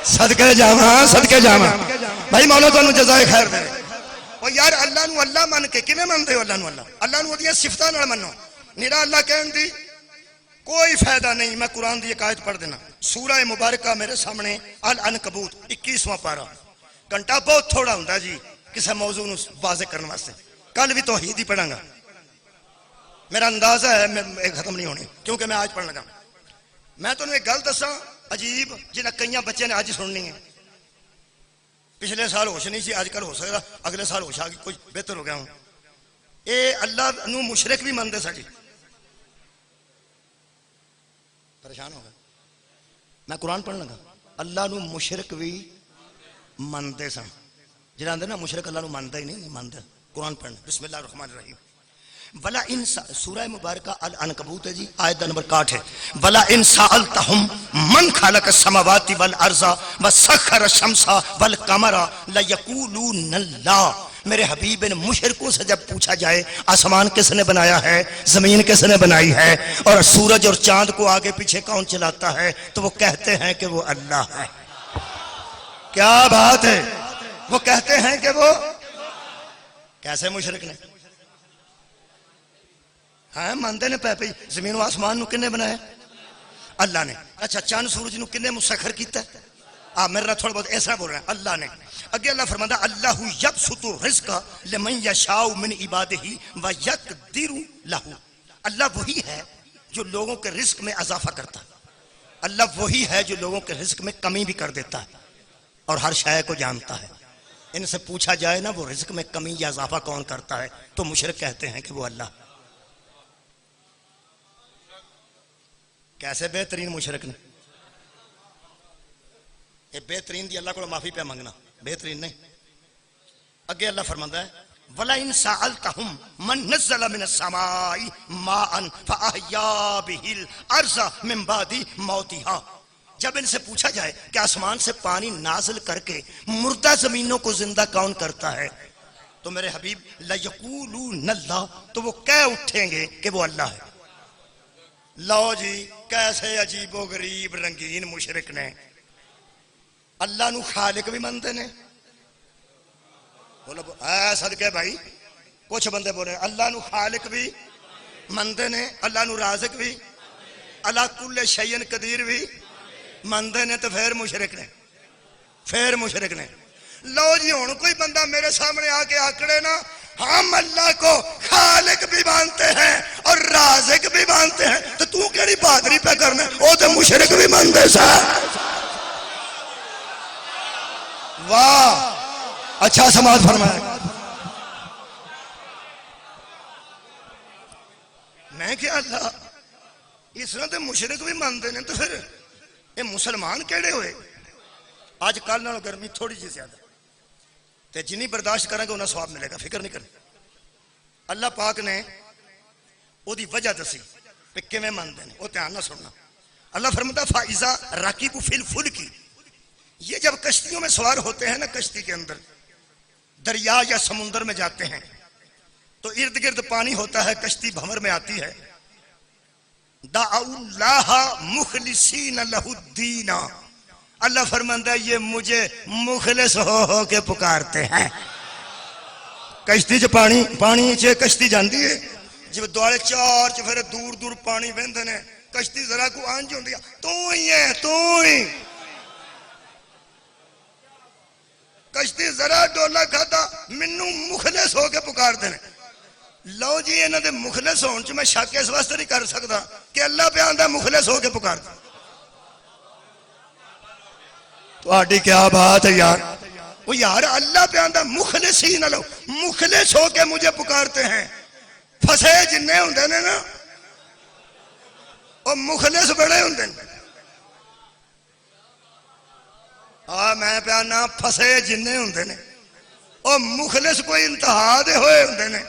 صدقے جاواں صدقے جاواں بھائی مولا تانوں جزائے خیر دے او یار اللہ نو اللہ من کے کیویں مندے ہو اللہ نو اللہ نو اودیاں صفتاں نال منو نیرا اللہ کہن دی کوئی فائدہ نہیں میں قرآن دی ایک آیت پڑھ دینا سورہ مبارکہ میرے سامنے العنکبوت 21واں پارہ گھنٹہ بہت تھوڑا ہوندا جی کسے موضوع نو واضح کرنے واسطے کل بھی توحید ہی پڑھاں گا میرا اندازہ ہے میں ختم نہیں ہونی کیونکہ میں آج پڑھ لگا میں تانوں ایک گل دساں عجیب جنہاں کئیاں بچے نے آج سننی ہے پچھلے سال ہوش نہیں سی آج کل ہو سکتا اگلے سال ہوش آ گئی کچھ بہتر ہو گیا ہوں اے اللہ نو مشرک بھی مندے سا جی پریشان ہو گیا میں قرآن پڑھنے لگا اللہ نو مشرک بھی مندے سن جنہاں دے نا مشرک اللہ نو ماندا ہی نہیں ماندا قرآن پڑھنا بسم اللہ الرحمن الرحیم ولا ان سورہ مبارکہ العنکبوت ہے جی آیت نمبر 61 ہے ولا ان سالتہم من خلق السماوات والارض وسخر الشمس والقمر لیقولون اللہ میرے حبیب ان مشرکوں سے جب پوچھا جائے آسمان کس نے بنایا ہے زمین کس نے بنائی ہے اور سورج اور چاند کو آگے پیچھے کون چلاتا ہے تو وہ کہتے ہیں کہ وہ اللہ ہے کیا بات ہے وہ کہتے ہیں کہ وہ کیسے مشرک نے ہاں مانتے نے پہ زمین و آسمان نو کنے بنایا اللہ نے اچھا چاند سورج نو کنے مسخر کیتا ہے میرا تھوڑا بہت ایسا بول رہا ہے اللہ نے اگے اللہ فرماتا اللہ یبسط الرزق لمن یشاء من عبادہ ویقدر لہ اللہ وہی ہے جو لوگوں کے رزق میں اضافہ کرتا ہے اللہ وہی ہے جو لوگوں کے رزق میں کمی بھی کر دیتا ہے اور ہر شے کو جانتا ہے ان سے پوچھا جائے نا وہ رزق میں کمی یا اضافہ کون کرتا ہے تو مشرک کہتے ہیں کہ وہ اللہ کیسے بہترین مشرک نے یہ بہترین دی اللہ کو معافی پہ منگنا بہترین نہیں اگے اللہ فرماتا ہے وَلَئِن سَأَلْتَهُمْ مَن نَزَّلَ مِنَ السَّمَاءِ مَاءً فَأَحْيَا بِهِ الْأَرْضَ مِن بَعْدِ مَوْتِهَا جب ان سے پوچھا جائے کہ آسمان سے پانی نازل کر کے مردہ زمینوں کو زندہ کون کرتا ہے تو میرے حبیب لَيَقُولُونَ اللَّهُ تو وہ کہہ اٹھیں گے کہ وہ اللہ ہے لو جی کیسے عجیب و غریب رنگین مشرک نے اللہ نو خالق بھی مانتے نے بولو اے صدقے بھائی کچھ بندے بولے اللہ نو خالق بھی مانتے نے اللہ نو رازق بھی اللہ کل شیء قدیر بھی مانتے نے تو پھر مشرک نے لو جی ہن کوئی بندہ میرے سامنے آ کے آکڑے نا ہم اللہ کو خالق بھی مانتے ہیں اور رازق بھی مانتے ہیں تو کیڑی بہادری پہ کرنا وہ تو مشرک بھی مانتے سا واہ اچھا سماعت فرمایا میں کہ اللہ اس طرح تو مشرک بھی مانتے ہیں تو پھر یہ مسلمان کیڑے ہوئے آج کل نال گرمی تھوڑی جی زیادہ تے جنی برداشت کریں گے انہیں ثواب ملے گا فکر نہیں کریں اللہ پاک نے وہ دی وجہ دسی کہ کیویں مانتے ہیں وہ دھیان نہ سننا اللہ فرماتا فائزہ راکبوا فی الفلک یہ جب کشتیوں میں سوار ہوتے ہیں نا کشتی کے اندر دریا یا سمندر میں جاتے ہیں تو ارد گرد پانی ہوتا ہے کشتی بھنور میں آتی ہے دعوا اللہ مخلصین لہ الدین اللہ فرماتا ہے یہ مجھے مخلص ہو کے پکارتے ہیں کشتی چ پانی چ کشتی جاندی ہے جب دوالے چار چ پھر دور دور پانی وہندے نے کشتی ذرا کو آنج ہوندی تو ہی ہے تو ہی کشتی ذرا ڈولا کھاتا منو مخلص ہو کے پکارتے ہیں لو جی انہاں دے مخلص ہون چ میں شک اس واسطے نہیں کر سکتا کہ اللہ پہ آندا مخلص ہو کے پکارتا تو کیا بات ہے یار وہ یار اللہ پہ آندا مخلصین لو مخلص ہو کے مجھے پکارتے ہیں پھسے جننے ہوندے نے نا اور مخلص بڑے ہوندے نے میں پہ آنا پھسے جننے ہوندے نے اور مخلص کوئی انتہا دے ہوئے ہوندے نے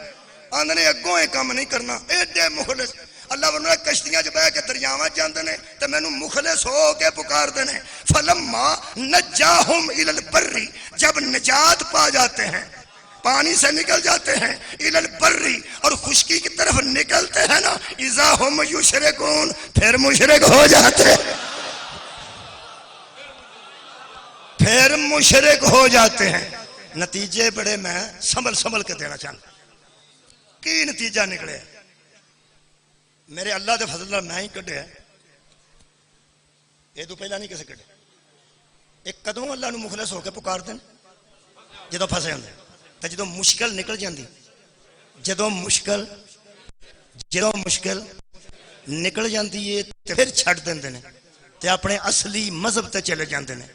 آندے نے اگوں یہ کام نہیں کرنا ایڈے مخلص اللہ ورنہ کشتیاں جو بہ کے دریاواں جاندے نے تے مینوں مخلص ہو کے پکاردے نے فلما نجاہم الی البر جب نجات پا جاتے ہیں پانی سے نکل جاتے ہیں الل بری اور خشکی کی طرف نکلتے ہیں نا اذا ہم یشرکون پھر مشرک ہو جاتے ہیں نتیجے بڑے میں سنبھل کے دینا چاہتا کی نتیجہ نکلے میرے اللہ دے فضل اللہ میں ہی کڈے یہ تو پہلا نہیں کسے کڈے ایک قدم اللہ نو مخلص ہو کے پکار دیں جدو پھسے ہوندے تے جدو مشکل نکل جاندی جدو مشکل نکل جاندی ہے تے پھر چھڑ دیندے نے تے اپنے اصلی مذہب تے چلے جاندے نے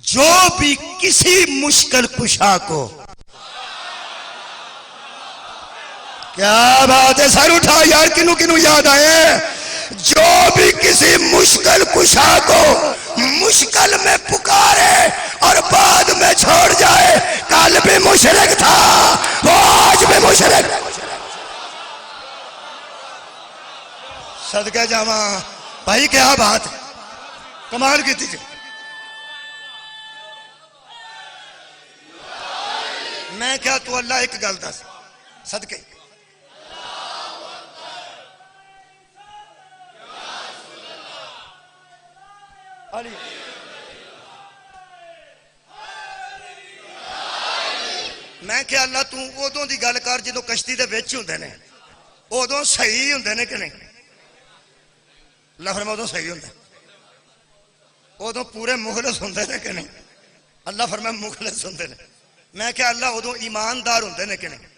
جو بھی کسی مشکل کشا کو کیا بات ہے سر اٹھا یار کنو یاد آئے جو بھی کسی مشکل کشا کو مشکل میں پکارے اور بعد میں چھوڑ جائے کل بھی مشرک تھا وہ آج بھی مشرک صدقہ جاواں بھائی کیا بات ہے کمال کی تھی میں کیا تو اللہ ایک گل دس صدقے میں کہ اللہ تو ادوں دی گل کر جدوں کشتی دے وچ ہوندے نے ادوں صحیح ہوندے نے کہ نہیں اللہ فرماؤں ادوں صحیح ہوندے ادوں پورے مخلص ہوندے نے کہ نہیں اللہ فرماؤں مخلص ہوندے نے میں کہ اللہ ادوں ایماندار ہوندے نے کہ نہیں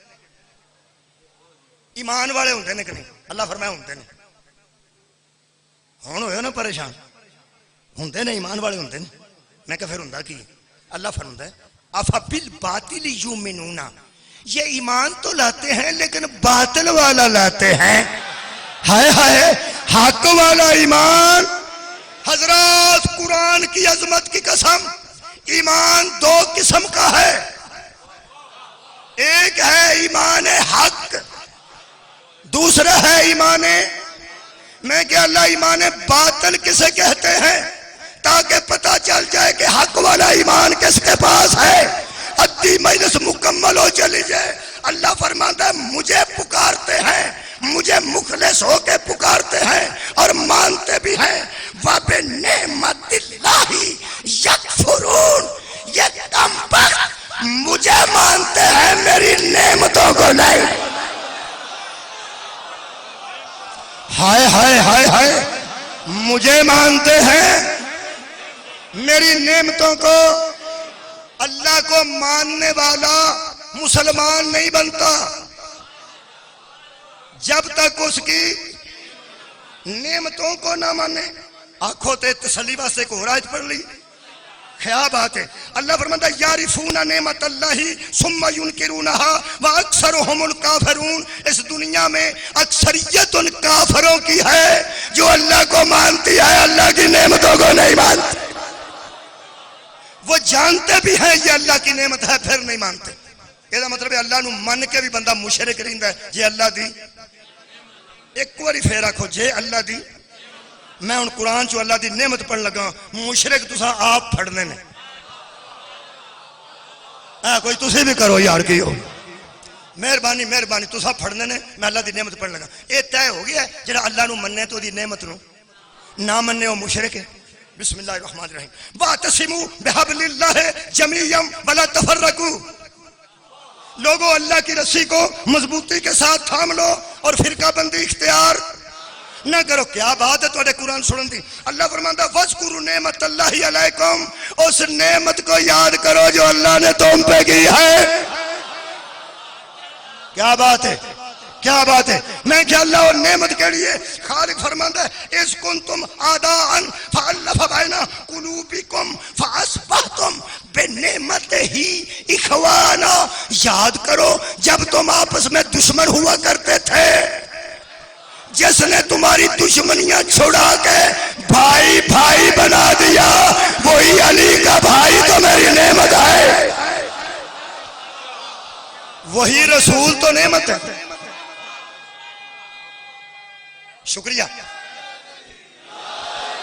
ایمان والے ہوندے نے کہ نہیں اللہ فرماؤں ہوندے نے ہن ہوئے نا پریشان ہوندے نے ایمان والے ہوندے نے میں کہ پھر ہوندا کی اللہ فرماتا ہے افا بالباطل یؤمنون یہ ایمان تو لاتے ہیں لیکن باطل والا لاتے ہیں ہائے ہائے حق والا ایمان حضرات قرآن کی عظمت کی قسم ایمان دو قسم کا ہے ایک ہے ایمان حق دوسرا ہے ایمان میں کہ اللہ ایمان باطل کسے کہتے ہیں تاکہ پتہ چل جائے کہ حق والا ایمان کس کے پاس ہے ادھی مجلس مکمل ہو چلی جائے اللہ فرماتا ہے مجھے پکارتے ہیں مجھے مخلص ہو کے پکارتے ہیں اور مانتے بھی ہیں وَبِنِعْمَتِ اللَّهِ يَكْفُرُونَ یہ کم بخت مجھے مانتے ہیں میری نعمتوں کو نہیں ہائے ہائے ہائے ہائے مجھے مانتے ہیں میری نعمتوں کو اللہ کو ماننے والا مسلمان نہیں بنتا جب تک اس کی نعمتوں کو نہ مانے آنکھوں تے تسلی واسطے کو آیت پڑھ لی کیا بات ہے اللہ فرماتا ہے یعرفون نعمت اللہ ثم ینکرونها واکثرهم الکافرون اس دنیا میں اکثریت ان کافروں کی ہے جو اللہ کو مانتی ہے اللہ کی نعمتوں کو نہیں مانتی وہ جانتے بھی ہیں یہ اللہ کی نعمت ہے پھر نہیں مانتے یہ مطلب ہے اللہ نو من کے بھی بندہ مشرک رہندا ہے جے اللہ دی ایک باری پھر آکھو جے اللہ دی میں ان قرآن چو اللہ دی نعمت پڑھ لگا مشرک تسا آپ پھڑنے نے کوئی تسی بھی کرو یار کی ہو مہربانی تسا پھڑنے نے میں اللہ دی نعمت پڑھ لگا یہ طے ہو گیا ہے جنہا اللہ نو مننے تو دی نعمت نو نہ مننے وہ مشرک ہے بسم اللہ الرحمن الرحیم وَاعْتَصِمُوا بِحَبْلِ اللَّهِ جَمِيعًا وَلَا تَفَرَّقُوا لوگوں اللہ کی رسی کو مضبوطی کے ساتھ تھام لو اور فرقہ بندی اختیار نہ کرو کیا بات ہے تھوڑے قرآن سنن دی اللہ فرماتا ہے وَاذْكُرُوا نِعْمَتَ اللَّهِ عَلَيْكُمْ اس نعمت کو یاد کرو جو اللہ نے تم پہ کی ہے کیا بات ہے کیا بات ہے میں کہ اللہ اور نعمت کے لیے خالق فرماتا ہے اس کنتم آداءً فألف بین قلوبکم فاصبحتم بنعمتہ اخوانا یاد کرو جب تم آپس میں دشمن ہوا کرتے تھے جس نے تمہاری دشمنیاں چھڑا کے بھائی بھائی بنا دیا وہی علی کا بھائی تو میری نعمت ہے وہی رسول تو نعمت ہے شکریہ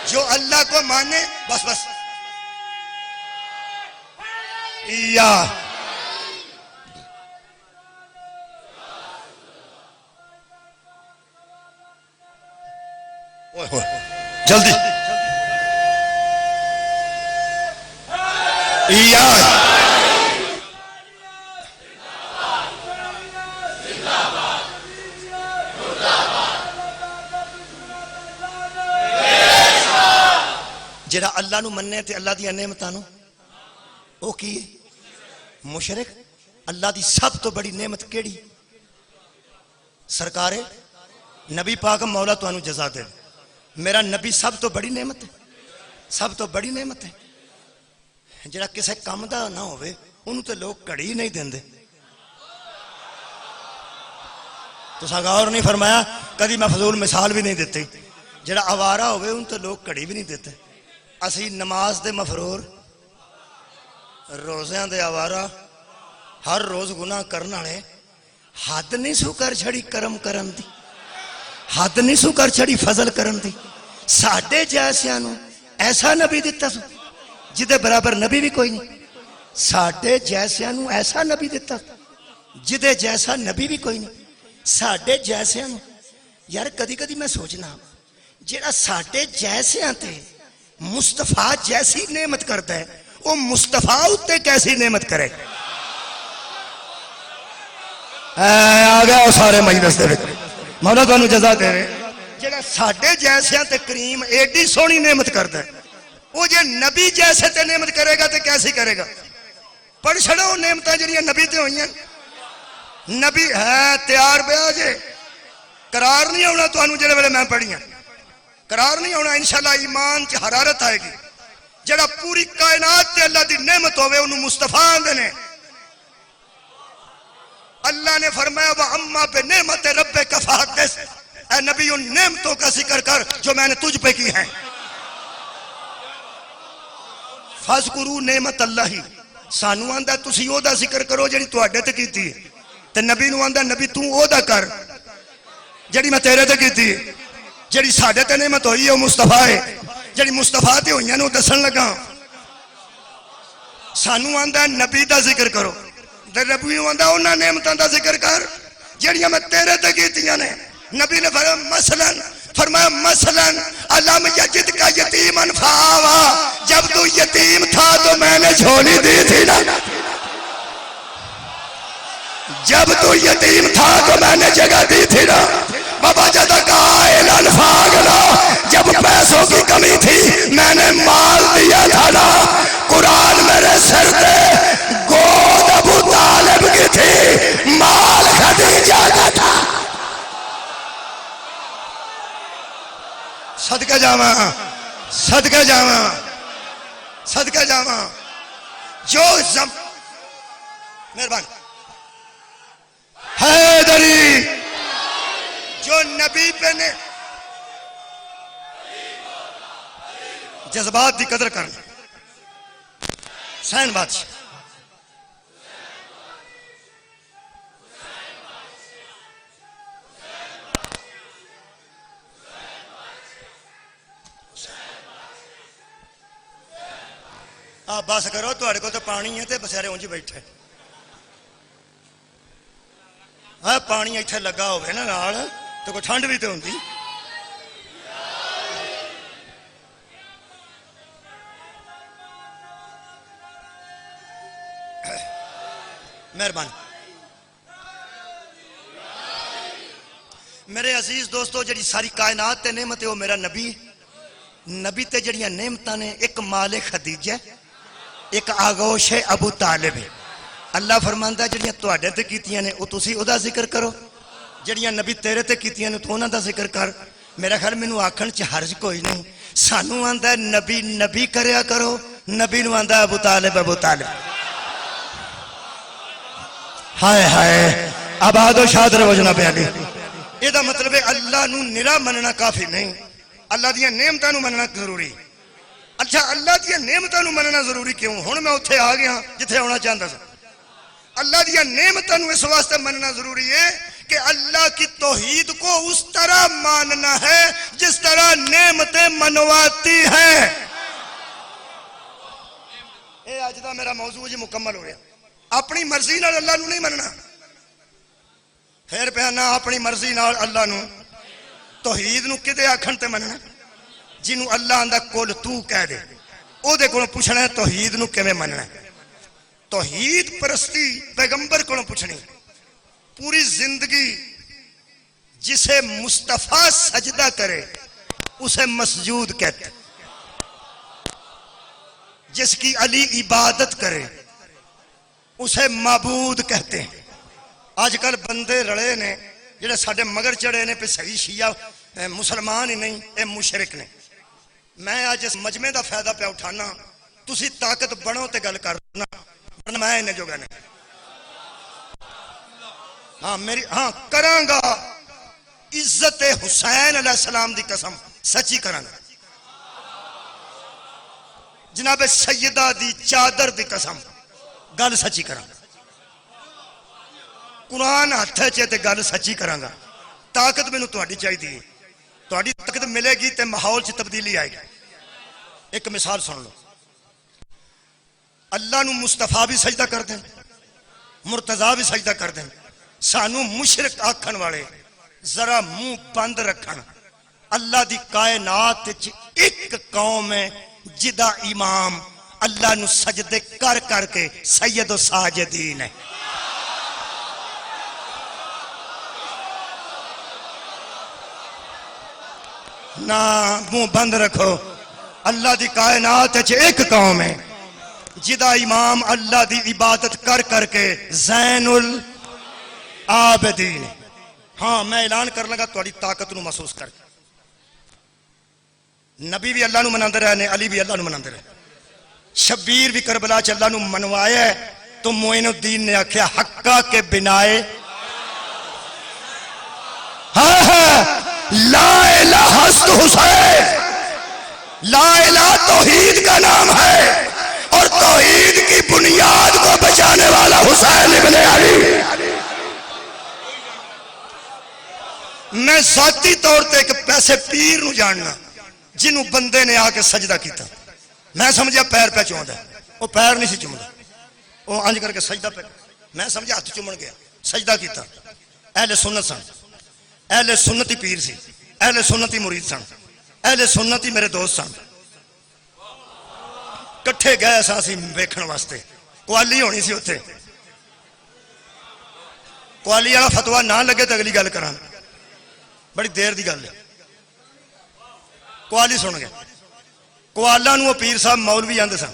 جو اللہ کو مانے بس جلدی جڑا اللہ نو مننے تے اللہ دی نعمتاں نو او کی ہے مشرک اللہ دی سب تو بڑی نعمت کیڑی سرکار نبی پاک مولا تو انو جزا دے میرا نبی سب تو بڑی نعمت ہے سب تو بڑی نعمت ہے جڑا کسے کام دا نہ ہوئے انہوں تے لوگ کڑی نہیں دیندے تو غور نہیں فرمایا کدی میں فضول مثال بھی نہیں دیتے جڑا آوارہ ہوئے ان تے لوگ کڑی بھی نہیں دیتے اسی نماز دے مفرور روزیاں دے آوارہ ہر روز گناہ کرنا ہے حد نہیں سو کر چھڑی کرم کرن دی حد نہیں سو کر چھڑی فضل کرن دی ساڑھے جیسیانو ایسا نبی دیتا سو جدے برابر نبی بھی کوئی نہیں ساڑھے جیسیانو ایسا نبی دیتا جدے جیسا نبی بھی کوئی نہیں ساڑھے جیسیانو یار کدی کدی میں سوچنا جیڑا ساڑھے جیسیاں تے مصطفیٰ جیسی نعمت کرتا ہے وہ مصطفیٰ اتے کیسی نعمت کرے آگیا وہ سارے مجلس دے مولا تو انہوں جزا دے رہے جڑا ساڑھے جیسے تے کریم ایڈی سونی نعمت کرتا ہے وہ جے نبی جیسے تے نعمت کرے گا تے کیسی کرے گا پڑھ چھڑو وہ نعمتاں جڑیاں نبی تے ہوئی ہیں نبی ہے تیار بیا جے قرار نہیں ہونا تو انہوں جڑے والے میں پڑھی ہیں قرار نہیں ہونا انشاءاللہ ایمان چ حرارت آئے گی جڑا پوری کائنات تے اللہ دی نعمت ہوئے انہوں مصطفیٰ آندے نے اللہ نے فرمایا وَأَمَّا بِنِعْمَتِ رَبِّكَ فَحَدِّثْ اے نبی ان نعمتوں کا ذکر کر جو میں نے تجھ پہ کی ہیں فَاذْكُرُوا نعمت اللہ سانو آندہ تسی او دا ذکر کرو جڑی تو اڈے تے کیتی ہے تے نبی نو آندہ نبی تو او دا کر جڑی میں تیرے تے کیتی ہے جڑی ساڑھے تے نعمت ہوئی ہے وہ مصطفیٰ ہے جڑی مصطفیٰ تے ہوئی ہے نو دسن لگا سانو آندہ نبی دا ذکر کرو نبی نو آندہ انہاں نعمتاں دا ذکر کر جڑیاں میں تیرے تے کیتیاں نے نبی نے فرمایا مثلا علم یجد کا یتیمن فآوا جب تو یتیم تھا تو میں نے جھولی دی تھی نا جب تو یتیم تھا تو میں نے جگہ دی تھی نا بابا جدہ قائلا فاغلا جب پیسوں کی کمی تھی میں نے مال دیا تھا نا قرآن میرے سر پہ گود ابو طالب کی تھی مال خدیجہ کا تھا صدقہ جاواں صدقہ جاواں صدقہ جاواں جو مہربان حیدری جو نبی پہ نے جذبات دی قدر کرنا حسین بادشاہ آپ بس کرو تھوڑے کو تو پانی ہے تے بسیرے اونجی بیٹھے ہاں پانی ایتھے لگا ہوئے نا نال تو کوئی ٹھنڈ بھی تو ہوندی مہربانی میرے عزیز دوستو جڑی ساری کائنات تے نعمت ہے وہ میرا نبی نبی تے جڑیاں نعمتاں نے ایک مال خدیجہ ایک آغوش ابو طالب ہے اللہ فرماندا جڑیاں تواڈے تے کیتیاں نے او تسی او دا ذکر کرو جڑیاں نبی تیرے تے کیتیاں نے تو انہاں دا ذکر کر میرا خیال مینوں آکھن چ حرج کوئی نہیں سانو آندا ہے نبی نبی کریا کرو نبی نو آندا ہے ابو طالب ابو طالب ہائے ہائے آباد و شاد رو جناب علی یہ دا مطلب ہے اللہ نو نرا مننا کافی نہیں اللہ دیا نعمتاں نو مننا ضروری اچھا اللہ دیا نعمتاں نو مننا ضروری کیوں ہن میں اتھے آ گیا جتھے ہونا چاہندا سا اللہ دیا نعمتاں نو اس واسطے مننا ضروری ہے کہ اللہ کی توحید کو اس طرح ماننا ہے جس طرح نعمتیں منواتی ہیں اے آج دا میرا موضوع جی مکمل ہو گیا اپنی مرضی نال اللہ نو نہیں مننا پھر پہنا اپنی مرضی نال اللہ نو توحید نو کدے آکھن تے مننا جنوں اللہ آندا کل تو کہہ دے او دے کولوں پوچھنا ہے توحید نو کیویں مننا ہے توحید پرستی پیغمبر کولوں پوچھنی پوری زندگی جسے مصطفیٰ سجدہ کرے اسے مسجود کہتے جس کی علی عبادت کرے اسے معبود کہتے ہیں آج کل بندے رڑے نے جڑے ساڈے مگر چڑھے نے پہ صحیح شیعہ مسلمان ہی نہیں اے مشرک نے میں آج اس مجمع دا فائدہ پہ اٹھانا تسی طاقت بڑھو تے گل کرنا ورنہ میں انہیں جو گنے ہاں کراں گا عزت حسین علیہ السلام دی قسم سچی کراں گا جناب سیدہ دی چادر دی قسم گل سچی کراں گا قرآن ہاتھ چے تے گل سچی کراں گا طاقت مینوں تہاڈی چاہیے تہاڈی طاقت ملے گی تے ماحول چ تبدیلی آئے گی ایک مثال سن لو اللہ نو مصطفیٰ بھی سجدہ کر دیں مرتضیٰ بھی سجدہ کر دیں سانو مشرک آکھن والے ذرا منہ بند رکھن اللہ دی کائنات وچ ایک قوم ہے جدا امام اللہ نو سجدے کر کر کے سید و ساجدین ہے نا منہ بند رکھو اللہ دی کائنات وچ ایک قوم ہے جدا امام اللہ دی عبادت کر کر کے زین العابدین ہاں میں اعلان کر لگا تہاڈی طاقت نو محسوس کر کے نبی بھی اللہ نو مناندے رہے نے علی بھی اللہ نو مناندے رہے شبیر بھی کربلا چ اللہ نو منوایا ہے تو معین الدین نے آکھیا حقہ کے بنائے لا الہ است حسین لا الہ توحید کا نام ہے اور توحید کی بنیاد کو بچانے والا حسین ابن علی میں ذاتی طور تے ایک پیسے پیر نو جاننا جنہوں بندے نے آ کے سجدہ کیتا میں سمجھا پیر پہ چوند ہے وہ پیر نہیں سی چومدا وہ انج کر کے سجدہ پہ میں سمجھا ہاتھ چومن گیا سجدہ کیتا اہل سنت سن اہل سنتی پیر سی اہل سنتی مرید سن اہل سنتی میرے دوست سن کٹھے گئے اسی ویکھن واسطے قوالی ہونی سی اوتھے قوالی والا فتوا نہ لگے تو اگلی گل کراں بڑی دیر دی گل ہے قوالی سن گئے قوالاں نو پیر صاحب مولوی آندے سن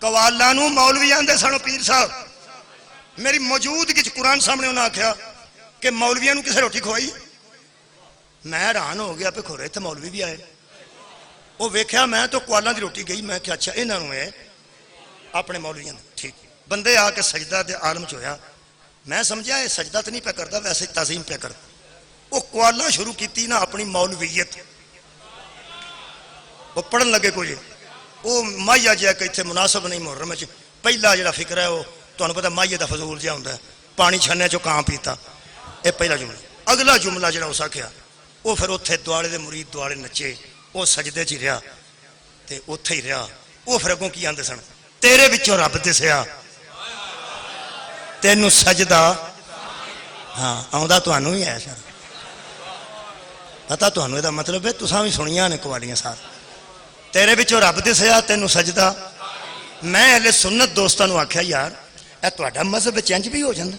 قوالاں نو مولوی آندے سن پیر صاحب میری موجودگی وچ قرآن سامنے انہاں آکھیا کہ مولویاں نو کسے روٹی کھوائی میں حیران ہو گیا پہ کھورے تے مولوی بھی آئے وہ ویکھیا میں تو قوالاں دی روٹی گئی میں کہ اچھا انہاں نو ہے اپنے مولویاں ٹھیک بندے آ کے سجدہ دے عالم چ ہویا میں سمجھا یہ سجدہ تو نہیں پہ کرتا ویسے تعظیم پہ کرتا وہ قوالا شروع کیتی نا اپنی مولویت وہ پڑھن لگے کوئی وہ مائیا جا کہ اتنے مناسب نہیں محرم وچ پہلا جڑا فکر ہے وہ تمہیں پتا مائیے دا فضول جہا ہوندا ہے پانی چھنے چو کان پیتا یہ پہلا جملہ اگلا جملہ جڑا اس آکھیا وہ پھر اتنے دوالے دے مرید دوالے نچے وہ سجدے چ رہا تے اوتھے ہی رہا وہ پھر اگوں کی آندے سن تیرے وچوں رب دسیا تینوں سجدہ ہاں آندا تانوں ہی ہے سر پتا تانوں دا مطلب ہے تساں بھی سنیاں نے قوالیاں ساتھ تیرے وچوں رب دسیا تینوں سجدہ میں اہل سنت دوستاں نوں آکھیا یار اے تہاڈا مذہب چینج بھی ہو جاندا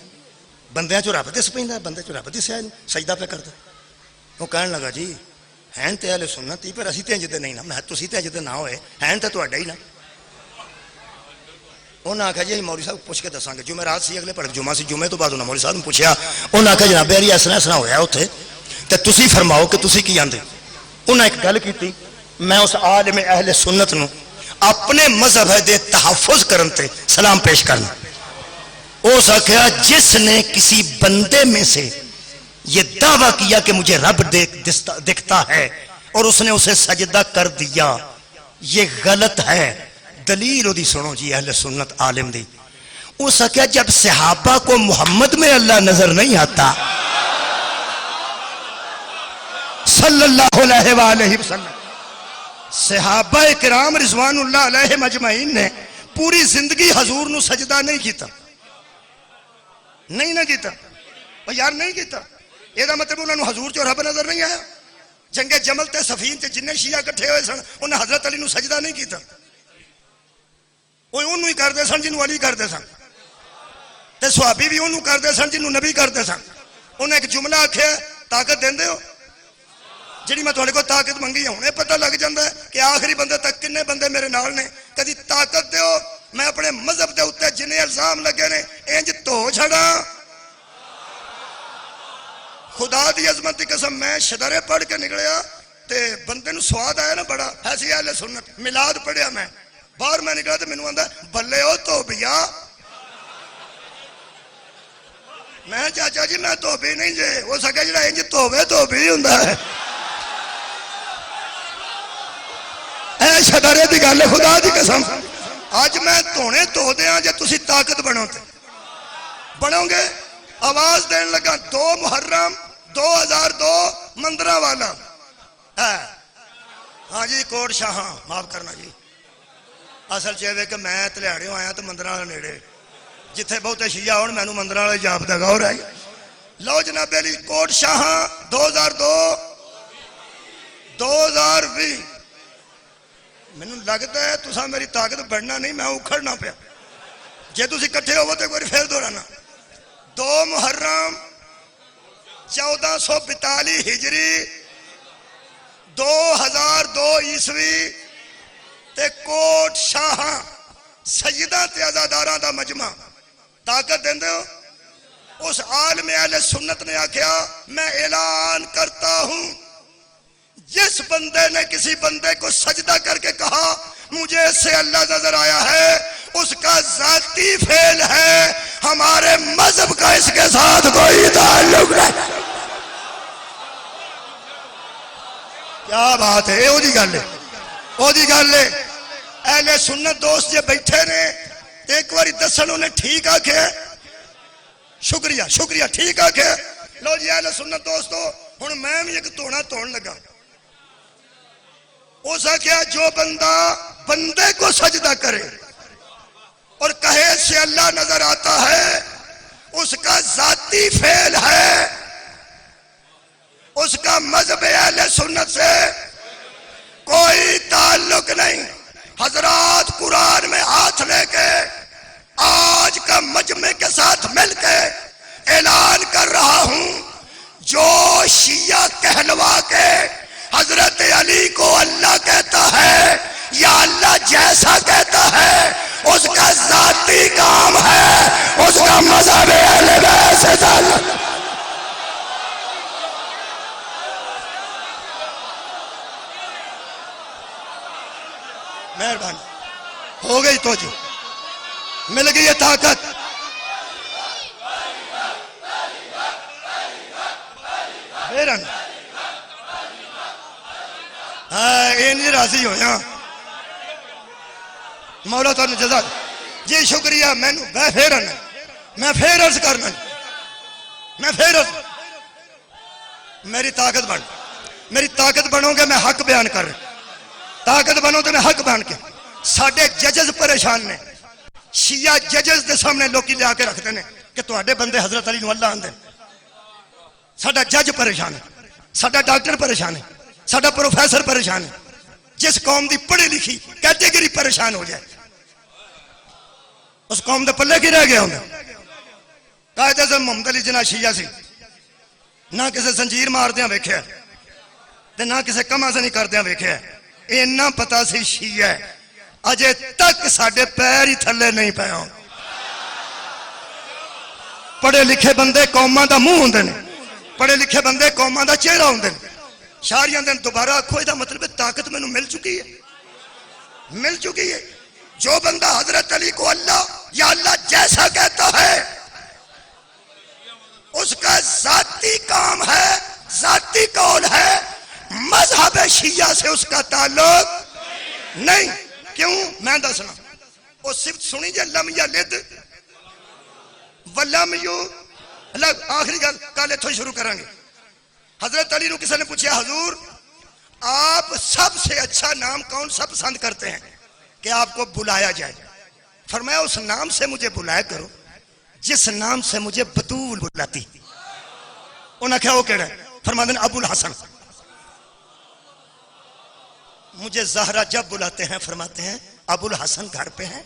بندیاں چوں رب دس پیندا بندے چوں رب دسیا سجدہ پہ کردا وہ کہن لگا جی ہیں تے اہل سنت ہی پر اسی تے جدے نہیں نا میں تسی تے جدے نہ ہوئے ہیں تے تہاڈا ہی نا انہوں نے آکھا جی مولوی صاحب پوچھ کے دساں گے جمعرات سی اگلے پڑھ جمعہ سی جمعے تو بعد انہوں نے مولوی صاحب نے پوچھا انہوں نے آکھا جناب یاری ایسا ہویا اتنے تے تسی فرماؤ کہ تسی کی آندے انہوں نے ایک گل کی میں اس عالم اہل سنت نو اپنے مذہب دے تحفظ کرن تے سلام پیش کرنا اس آکھا جس نے کسی بندے میں سے یہ دعویٰ کیا کہ مجھے رب دکھتا ہے اور اس نے اسے سجدہ کر دیا یہ غلط ہے دلیل دی سنو جی اہل سنت عالم دی اس کیا جب صحابہ کو محمد میں اللہ نظر نہیں آتا صلی اللہ علیہ وآلہ وسلم صحابہ کرام رضوان اللہ علیہ مجمعین نے پوری زندگی حضور نو سجدہ نہیں کیتا نہیں نہ کیتا یار نہیں کیتا یہ مطلب انہوں نے حضور چو رب نظر نہیں آیا جنگے جمل تے صفین تے جننے شیعہ کٹھے ہوئے سن انہیں حضرت علی نو سجدہ نہیں کیتا، وہ انہوں ہی کرتے سن جنہوں علی کرتے سن، تے صحابی بھی انہوں کرتے سن جنہوں نبی کرتے سن. انہیں ایک جملہ آکھیا طاقت دیندے ہو، جڑی میں تھوڑے کو طاقت منگی ہے ہوں پتہ لگ جاندہ ہے کہ آخری بندے تک کنے بندے میرے نال نے. کدی طاقت دیو میں اپنے مذہب دے اتے جنہیں الزام لگے نے انج تو چھڑا. خدا دی عظمت دی قسم میں شدرے پڑھ کے نکلیا تے بندے نو سواد آیا نا بڑا ایسی اہل سنت میلاد پڑھیا میں باہر میں نکلا تے مینوں آندا بلے او توبیا. میں چاچا جی میں توبی نہیں جے ہو سکے جڑا انج توبے توبی ہوندا ہے. اے شدرے دی گل خدا دی قسم اج میں تونے تو دیاں جے تسی طاقت بنو گے. آواز دین لگا 2 محرم 2002 مندرہ والا. ہاں جی کوٹ شاہاں معاف کرنا جی اصل چاہے کہ میں تلیاڑیوں آیا تو مندرہ والے نیڑے جتھے بہتے شیعہ ہون مینوں مندرہ والے جاب دا غور آئی. لو جناب علی کوٹ شاہاں 2002 2020 مینوں لگتا ہے تساں میری طاقت بڑھنا نہیں میں اکھڑنا پیا جے تسی کٹھے ہوو تے کوئی پھر دوہرانا. 2 محرم 1442 ہجری 2002 عیسوی تے کوٹ شاہاں سیدہ تے عزاداراں دا مجمع طاقت دیندے ہو. اس عالم اہل سنت نے آکھیا میں اعلان کرتا ہوں جس بندے نے کسی بندے کو سجدہ کر کے کہا مجھے اس سے اللہ نظر آیا ہے اس کا ذاتی فعل ہے ہمارے مذہب کا اس کے ساتھ کوئی تعلق نہیں. کیا بات ہے او دی گل ہے اہل سنت دوست جے بیٹھے نے ایک باری دسن انہیں ٹھیک آکھے شکریہ ٹھیک آکھے. لو جی اہل سنت دوستو ہن میں بھی ایک توڑا توڑن لگا. اس آکھیا جو بندے کو سجدہ کرے اور کہے سے اللہ نظر آتا ہے اس کا ذاتی فعل ہے اس کا مذہب اہل سنت سے کوئی تعلق نہیں. حضرات قرآن میں ہاتھ لے کے آج کا مجمع کے ساتھ مل کے اعلان کر رہا ہوں جو شیعہ کہلوا کے حضرت علی کو اللہ کہتا ہے یا اللہ جیسا کہتا ہے اس کا ذاتی کام ہے اس کا مذہب اہل بیت سے تعلق. مہربانی ہو گئی تو جو مل گئی ہے طاقت. نہیں راضی ہو یہاں مولا تو جزا جی شکریہ. میں پھر عرض کرنا میری طاقت بنو گے میں حق بیان کر رہا. طاقت بنو تو میں حق بیان کے ساڈے ججز پریشان نے شیعہ ججز دے سامنے لوکی لے آ کے رکھتے ہیں کہ تواڈے بندے حضرت علی نو اللہ آندے. ساڈا جج پریشان ہے ساڈا ڈاکٹر پریشان ہے ساڈا پروفیسر پریشان ہے. جس قوم دی پڑھی لکھی کیٹیگری پریشان ہو جائے اس قوم دے پلے کی رہ گیا ہوں. قائد اعظم محمد علی جناح شیعہ سی نہ کسے زنجیر ماردیاں ویکھیا تے نہ کسے کمازنی کردیاں ویکھیا. اینا پتا سی شیعہ ہے اجے تک ساڈے پیر ہی تھلے نہیں پے ہون. پڑھے لکھے بندے قوماں دا منہ ہوندے نے پڑھے لکھے بندے قوماں دا چہرہ ہوندے نے. شاریاں دن دوبارہ آکھو دا مطلب ہے طاقت میں نو مل چکی ہے. جو بندہ حضرت علی کو اللہ یا اللہ جیسا کہتا ہے اس کا ذاتی کام ہے ذاتی قول ہے. مذہب شیعہ سے اس کا تعلق نہیں. کیوں میں دسنا وہ صفت سنی جے لم یلد ولم یولد. آخری گل کل اتھوں شروع کریں گے. حضرت علی نو کسی نے پوچھا حضور آپ سب سے اچھا نام کون سا پسند کرتے ہیں کہ آپ کو بلایا جائے؟ فرمایا اس نام سے مجھے بلایا کرو جس نام سے مجھے بطول بلاتی. انہوں نے کہا وہ کہڑا ہے؟ فرمایا ابو الحسن. مجھے زہرا جب بلاتے ہیں فرماتے ہیں ابو الحسن گھر پہ ہیں.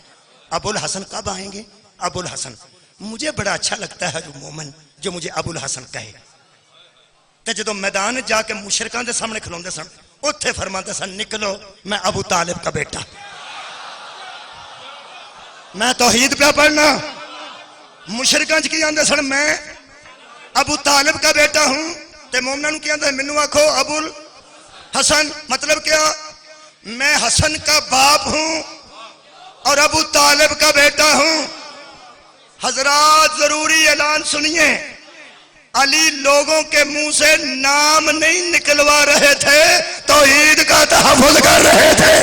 ابو الحسن کب آئیں گے؟ ابو الحسن. مجھے بڑا اچھا لگتا ہے جو مومن جو مجھے ابو الحسن کہے. تے جدو میدان جا کے مشرکان دے سامنے کھلوندے سن اوتھے فرماتے سن نکلو میں ابو طالب کا بیٹا. میں توحید پہ پڑھنا. مشرکان کی آندے سن میں ابو طالب کا بیٹا ہوں تے مومنوں کی آندے منو آکھو ابو الحسن. مطلب کیا؟ میں حسن کا باپ ہوں اور ابو طالب کا بیٹا ہوں. حضرات ضروری اعلان سنیے. علی لوگوں کے منہ سے نام نہیں نکلوا رہے تھے توحید کا تحفظ کر رہے تھے.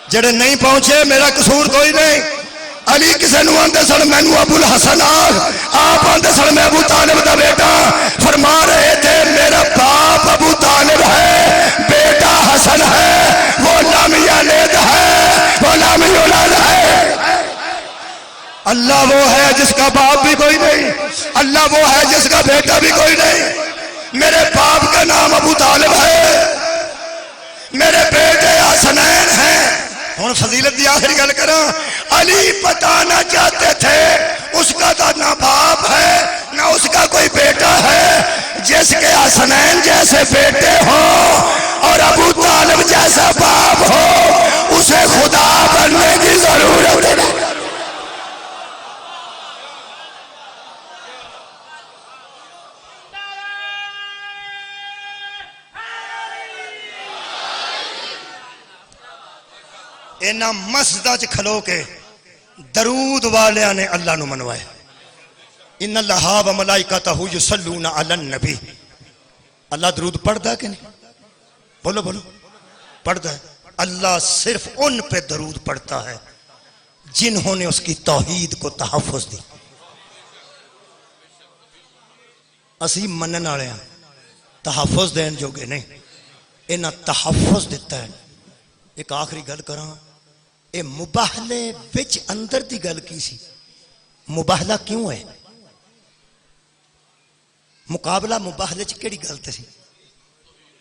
جڑے نہیں پہنچے میرا قصور کوئی نہیں. علی کسے نو آندے سن مینو ابو الحسن آپ آندے سن میں ابو طالب دا بیٹا. فرما رہے تھے میرا باپ ابو طالب ہے بیٹا حسن ہے وہ لم یلد ہے وہ لم یولد ہے. اللہ وہ ہے جس کا باپ بھی کوئی نہیں. اللہ وہ ہے جس کا بیٹا بھی کوئی نہیں. میرے باپ کا نام ابو طالب ہے میرے بیٹے حسنین ہیں. ہوں فضیلت دی آخری گل کراں. علی بتانا چاہتے تھے اس کا تو نہ باپ ہے نہ اس کا کوئی بیٹا ہے. جس کے حسنین جیسے بیٹے ہوں اور ابو طالب جیسا باپ ہو اسے خدا بننے کی ضرورت ہے. اینا مسجدہ چ کھلو کے درود والیاں نے اللہ نو منوائے. ان اللہ و ملائکتہ یصلون علی النبی. اللہ درود پڑھتا ہے کہ نہیں؟ بولو بولو. پڑھتا ہے. اللہ صرف ان پہ درود پڑھتا ہے جنہوں نے اس کی توحید کو تحفظ دی. اسی منن والے ہیں تحفظ دین جوگے نہیں. انہاں تحفظ دیتا ہے. ایک آخری گل کراں. اے مباہلے وچ اندر دی گل کی سی. مباہلہ کیوں ہے؟ مقابلہ مباہلے چ کیڑی گل تے سی؟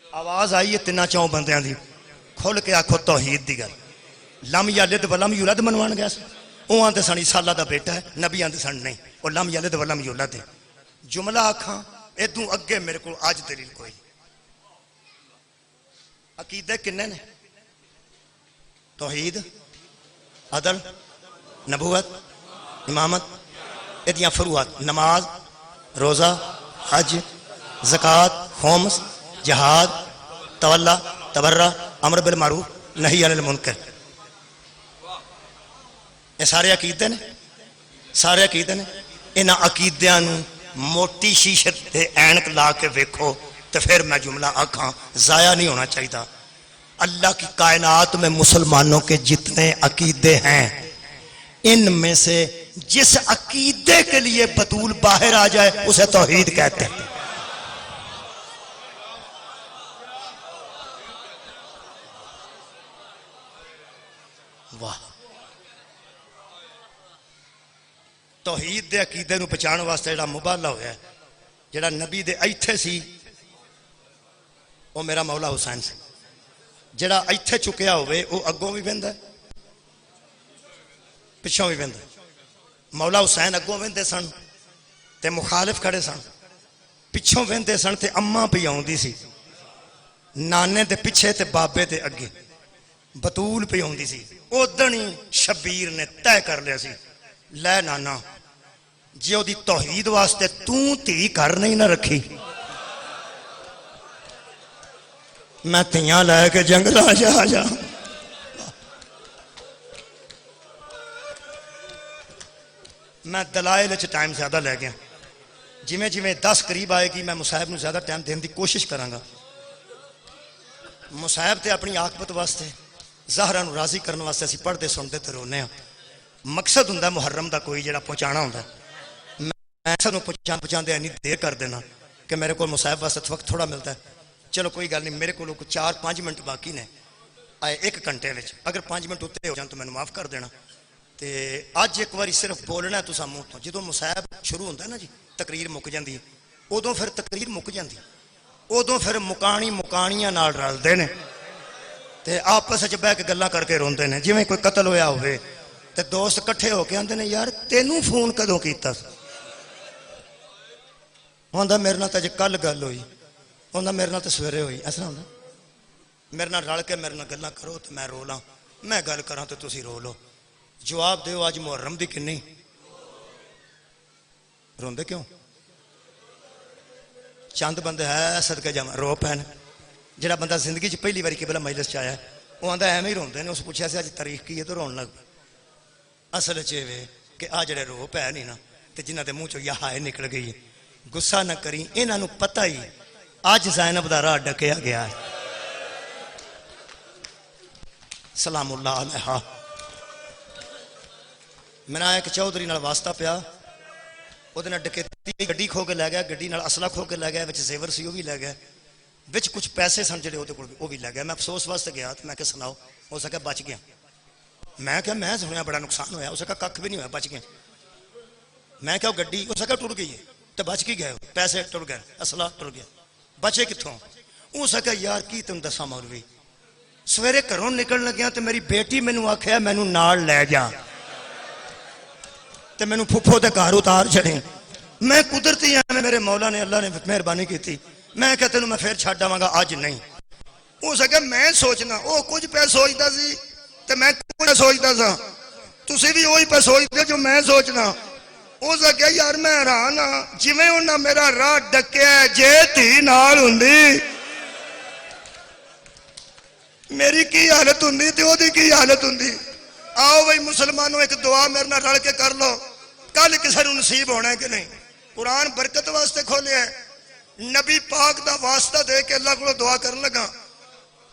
آواز آئی ہے تینا چوں بندیاں دی. کھل کے آکھو توحید دی گل. لم یلد ولم یولد منوان گیا سی. او آندے سن عیسیٰ اللہ دا بیٹا ہے. نبی آندے سن نہیں او لم یلد ولم یولد ہے. جملہ آکھاں ادوں اگے میرے کو اج دلیل کوئی. عقیدے کنے نے؟ توحید عدل نبوت امامت ادیاں فروعات نماز روزہ حج زکوٰۃ خمس جہاد تولا تبرہ امر بالمعروف نہی عن المنکر. یہ سارے عقیدے نے. سارے عقیدے نے. انہاں عقیدیاں نو موٹی شیشے تے اینک لا کے ویکھو تو پھر میں جملہ آکھاں ضائع نہیں ہونا چاہیے. اللہ کی کائنات میں مسلمانوں کے جتنے عقیدے ہیں ان میں سے جس عقیدے کے لیے بطول باہر آ جائے اسے توحید کہتے ہیں. واہ. توحید دے عقیدے نو پہچان واسطے جڑا مبالغہ ہویا ہے جڑا نبی دے ایتھے سی وہ میرا مولا حسین سی. جڑا ایتھے چکیا ہوئے وہ اگوں بھی بہندا ہے پچھوں بھی بہندا ہے. مولا حسین اگوں بہندے سن تے مخالف کھڑے سن. پچھوں بہندے سن تے اماں پہ آوندی سی. نانے دے پیچھے تے بابے دے اگے بطول پہ آوندی سی. اودن ہی شبیر نے طے کر لیا سی لے نانا جی او دی توحید واسطے توں تھی گھر نہیں نہ رکھی میں تیاں لے کے جنگل آ جا. میں دلائل ٹائم زیادہ لے گیا. جویں جویں 10 قریب آئے گی میں مصاحب نو زیادہ ٹائم دین دی کوشش کراں گا. مصاحب تے اپنی عاقبت واسطے زہرا نو راضی کرنے واسطے اسی پڑھتے سنتے تے رونے ہاں. مقصد ہوندا محرم دا کوئی جڑا پہنچانا ہوندا. میں مقصد نو پہنچاندے اینی دیر کر دینا کہ میرے کو مصاحب واسطے وقت تھوڑا ملتا ہے. چلو کوئی گل نہیں میرے کو 4-5 منٹ باقی نے آئے 1 گھنٹے وچ. اگر 5 منٹ اتنے ہو جان تو میں معاف کر دینا. تے اج ایک باری صرف بولنا ہے تساں منہ تو. جدوں مصاحب شروع ہوندا نا جی تقریر مک جاندی ہے ادوں پھر تقریر مک جاندی. ادوں پھر مکانی مکانیاں نال رلدے نے تے آپس وچ بیٹھ کے گلاں کر کے روندے نے جویں کوئی قتل ہویا ہوئے تے دوست کٹھے ہو کے آندے نے یار تینوں فون کدوں کیتا ہوندا میرے نال تے اج کل گل ہوئی ہوندا میرے نال تے سویرے ہوئی اس طرح ہوندا میرے نال رل کے میرے نال گلاں کرو تے میں رو لاں میں گل کراں تے تسی رو لو جواب دیو اج محرم دی کنی روندے کیوں چند بندے ہے صدقے جاواں رو پین جڑا بندہ زندگی چ پہلی باری قبلہ مجلس چ آیا وہ آندا ایویں ہی روندے نے اس پوچھیا سی اج تاریخ کی ہے تو رون لگ اصل چ اے کہ آ جڑے رو پے نہیں نا تے جنہاں دے منہ چوں یا ہائے نکل گئی غصہ نہ کریں انہاں نوں پتہ ہی اج زینب دا راہ ڈکیا گیا ہے سلام اللہ علیہا میرا ایک چودھری نال واسطہ پیا وہ ڈکیتی گڈی کھو کے لے گیا گڈی نال اسلحہ کھو کے لے گیا وچ زیور سی وہ بھی لے گیا وچ کچھ پیسے سن جڑے وہ بھی لے گیا میں افسوس واسطے گیا تو میں کہ سناؤ ہو سکا بچ گیا میں کہا میں سنیا بڑا نقصان ہویا اس کا کھ بھی نہیں ہوا بچ گیا میں کہا گڈی اس کا ٹر گئی ہے تو بچ کے گئے پیسے ٹر گئے اسلحہ ٹر گیا بچے کتوں اس کا یار کی تم دسا مولوی سویرے گھروں نکل لگیا تو میری بیٹی مینوں آکھیا مینوں نال لے جا تے مینوں پھپھو دے گھر اتار چھڑیں میں قدرتی ہیں میرے مولا نے اللہ نے مہربانی کی تھی میں کہ تینوں میں پھر چھڈ آواں گا اج نہیں ہو سکے میں سوچنا او کچھ پہ سوچدا سی تے میں کچھ سوچدا سا تسی بھی وہی پہ سوچدے جو میں سوچنا ہو سکے یار میں حیران ہاں جویں انہاں میرا راہ ڈکیا جے تھی نال ہوندی میری کی حالت ہوندی تے اودی کی حالت ہوندی آؤ بھائی مسلمانوں ایک دعا میرے نال رل کے کر لو کل کسی نوں نصیب ہونا ہے کہ نہیں قرآن برکت واسطے کھولے ہے نبی پاک دا واسطہ دے کے اللہ کو دعا کرن لگا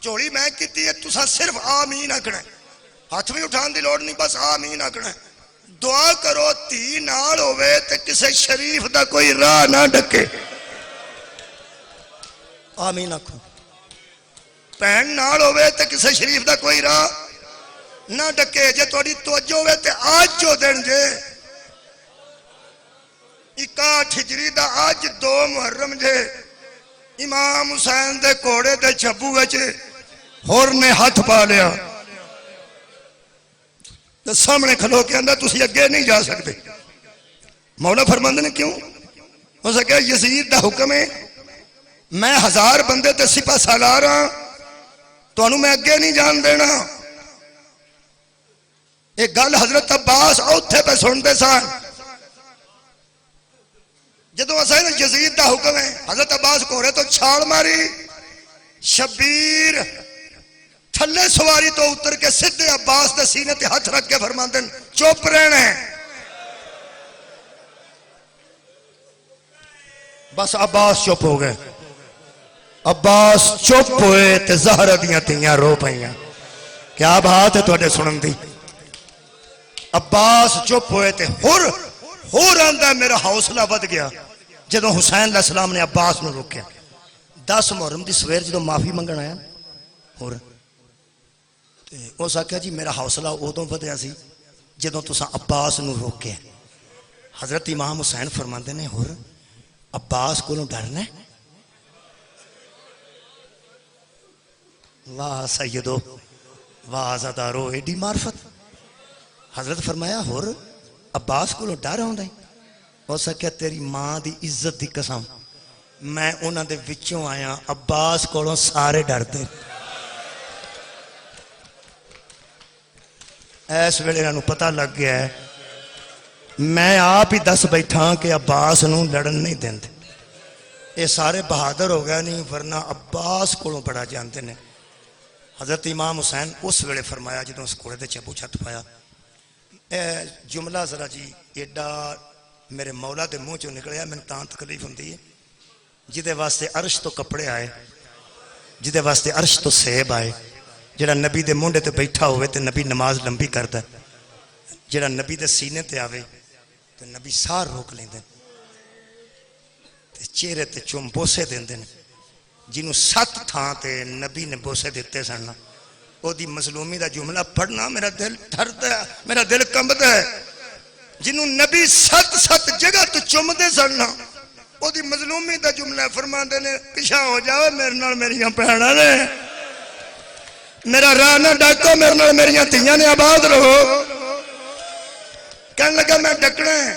چوڑی میں کیتی ہے تسا صرف آمین آکھنا ہے ہاتھ بھی اٹھان دی لوڑ نہیں بس آمین آکھنا ہے دعا کرو تھی نال ہوئے تے کسے شریف دا کوئی راہ نہ ڈکے آمین آکھو پہن نال ہوئے تے کسے شریف دا کوئی راہ نہ ڈکے جے توڑی توجہ ہوئے تے آج جو دن جے 61 ہجری دا آج 2 محرم جے امام حسین دے کوڑے دے چھبو وچے ہور نے ہاتھ پا لیا تے سامنے کھلو کے اندر تسی اگے نہیں جا سکتے مولا فرماندے نے کیوں ہو سکے یزید دا حکم ہے میں 1000 بندے تے سپہ سالار ہاں تو انہوں میں اگے نہیں جان دینا ایک گل حضرت عباس اوتھے پہ سنتے سان جدو اسائیں یزید دا حکم ہے حضرت عباس کو رہے تو چھال ماری شبیر تھلے سواری تو اتر کے سدھے عباس دے سینے تے ہاتھ رکھ کے فرماندے چپ رہنے بس عباس چپ ہو گئے عباس چپ ہوئے تے زہرہ دیاں تیاں رو پائیاں کیا بات ہے تو اڈے سنن دی عباس چپ ہوئے تے ہور آندہ میرا حوصلہ ود گیا جدو حسین علیہ السلام نے عباس نے روکیا 10 محرم دی سویر جدو معافی منگن آیا ہور اس آکھیا جی میرا حوصلہ ادوں ودیا سی جدو تساں عباس نو روکیا حضرت امام حسین فرماندے نے ہور عباس کولوں ڈرنا واہ سیدو واہ زدارو ایڈی معرفت حضرت فرمایا ہور عباس کو ڈر ہوندا ہے ہو سکیا تیری ماں دی عزت دی قسم میں انہاں دے وچوں آیا عباس کو سارے ڈرتے ایس ویلے انہاں نوں پتہ لگ گیا ہے میں آپ ہی دس بیٹھا کہ عباس نوں لڑن نہیں دیندے یہ سارے بہادر ہو گیا نہیں ورنہ عباس کو بڑا جانتے نے حضرت امام حسین اس ویلے فرمایا جدوں اس کوڑے دے چبو چھت پایا جملہ ذرا جی ایڈا میرے مولا دے منہ چوں نکلیا میں تاں تکلیف ہوندی ہے جدے واسطے عرش تو کپڑے آئے جدے واسطے عرش تو سیب آئے جڑا نبی دے مونڈے تے بیٹھا ہوئے تے نبی نماز لمبی کردا جڑا نبی دے سینے تے آوے تے نبی سار روک لیندے تے چہرے تے چوم بوسے دیندے جنوں 7 تھاں تے نبی نے بوسے دیتے سن او دی مظلومی دا جملہ پڑھنا میرا دل ٹھردا ہے میرا دل کمبدا ہے جنوں نبی 7 جگہ تو چومدے سن او دی مظلومی دا جملہ فرماندے نے پیچھے ہو جاؤ میرے نال میریاں بہناں نے میرا راہ نہ ڈاکو، میرے نال میری تیاں نے آباد رہو۔ کہنے لگا میں ڈکنا ہے۔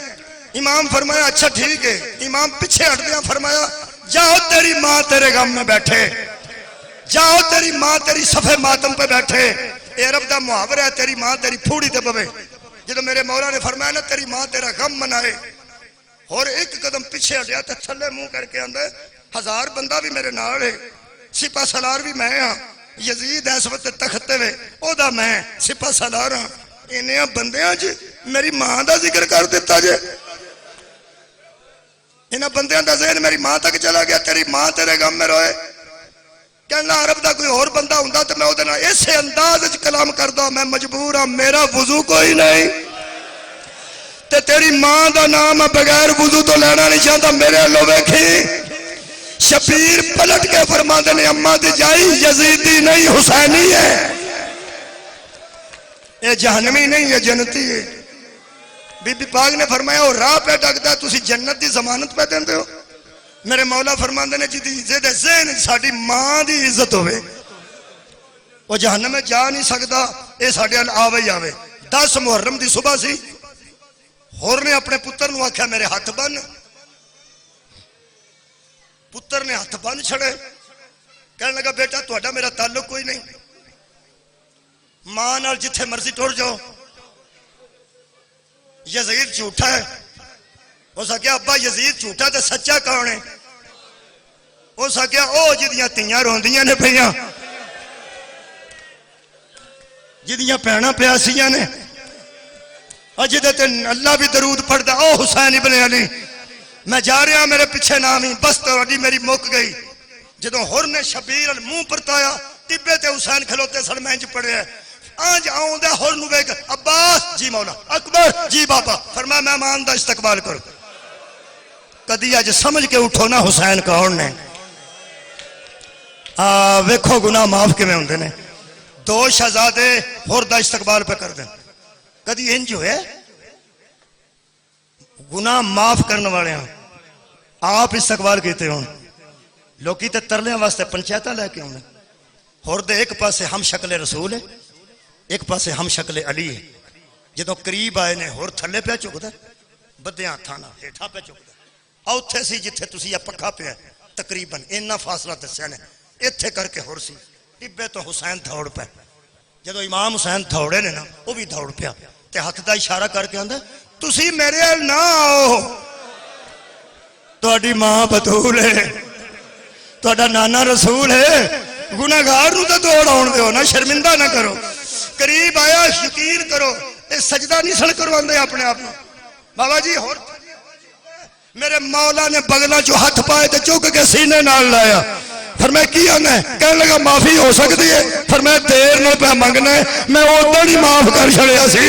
امام فرمایا اچھا ٹھیک ہے۔ امام پیچھے ہٹ گیا، فرمایا جاؤ تیری ماں تیرے غم میں بیٹھے، جاؤ تیری ماں تیری صفحے ماتم پہ بیٹھے۔ اے عرب دا محاورہ ہے، تیری ماں تیری پھوڑی تے پوے۔ جب میرے مولا نے فرمایا نا تیری ماں تیرا غم منائے، اور ایک قدم پیچھے ہٹیا تے تھلے منہ کر کے آندا 1000 بندہ بھی میرے نال ہے، سپہ سالار بھی میں ہاں، یزید اس وقت تخت تے او دا میں سپہ سالار ہاں، انہاں بندیاں چ میری ماں دا ذکر کر دیتا جے۔ انہاں بندیاں دا ذہن میری ماں تک چلا گیا، تیری ماں تیرے غم میں روئے۔ کہنا عرب دا کوئی اور بندہ ہوندا تے میں او دے نال ایسے انداز وچ کلام کردا، میں مجبور ہاں، میرا وضو کوئی نہیں تے تیری ماں دا نام بغیر وضو تو لینا نہیں چاہتا۔ میرے لو ویکھی شبیر پلٹ کے فرماندے نے اماں دی جائی یزیدی نہیں حسینی ہے، یہ جہنمی نہیں ہے جنتی ہے۔ بی بی پاک نے فرمایا وہ راہ پہ ڈکدا تسی جنت دی ضمانت پہ دیندے ہو؟ میرے مولا فرماندے نے جدی عزت ذہن ساڈی ماں دی عزت ہوئے وہ جہنم میں جا نہیں سکتا، اے ساڈے ال آوے ہی آوے۔ 10 محرم دی صبح سی، ہور نے اپنے پتر نو آکھیا میرے ہاتھ بن، پتر نے ہاتھ بن چھڑے، کہنے لگا بیٹا تہاڈا میرا تعلق کوئی نہیں، ماں نال جتھے مرضی ٹر جاؤ، یزید جھوٹا ہے۔ اس آکھیا ابا یزید جھوٹا تے سچا کون ہے؟ اس آکھیا او جدیاں تیاں روندیاں نے پیاں، جدیاں پینا پیاسیاں نے، جدے تے اللہ بھی درود پڑھدا او حسین ابن علی، میں جا رہا میرے پیچھے نام ہی، بس تہاڈی میری مک گئی۔ جدوں ہر نے شبیر منہ پرتایا، ٹبے تے حسین کھلوتے سن، میں انج پڑھیا آج آؤں دے ہور نو ویکھ، عباس جی مولا، اکبر جی بابا، فرمایا مہمان دا استقبال کرو۔ کدی اج سمجھ کے اٹھو نا حسین کون نے؟ ویکھو گناہ معاف کیویں ہوندے نے۔ 2 شہزادے ہور دا استقبال پہ کر دیں، کدی انج ہوئے؟ گناہ معاف کرنے والے ہیں آپ استقبال کیتے ہوں، لوکی تے ترلیاں واسطے پنچایتاں لے کے ہونے۔ ہور دے ایک پاسے ہم شکل رسول ہے، ایک پاسے ہم شکل علی ہے۔ جدوں قریب آئے نے ہور تھلے پہ چکدا، بدیاں ہتھاں نال ہیٹھاں پہ چکدا، اوتھے سی جتھے تسی یہ پکھا پیا تقریباً اتنا فاصلہ دسیا نے، ایتھے کر کے ہور سی ٹبے تو حسین دوڑ پہ۔ جدوں امام حسین دوڑے نے نا وہ بھی دوڑ پیا تے ہاتھ دا اشارہ کر کے آندا تسی میرے ال نہ آؤ، تہاڈی ماں بتول ہے، تہاڈا نانا رسول ہے، گناہگار نو تے دوڑ آن دیو نا، شرمندہ نہ کرو۔ قریب آیا یقین کرو اے سجدہ نہیں سن کرواندے اپنے آپ کو۔ بابا جی ہور میرے مولا نے بغلہ جو ہاتھ پائے تے چک کے سینے نال لایا، فرمایا کی آنا ہے؟ کہنے لگا معافی ہو سکتی ہے؟ فرمایا دیر نہ پہ منگنا ہے، میں ادھر ہی معاف کر چھڑیا سی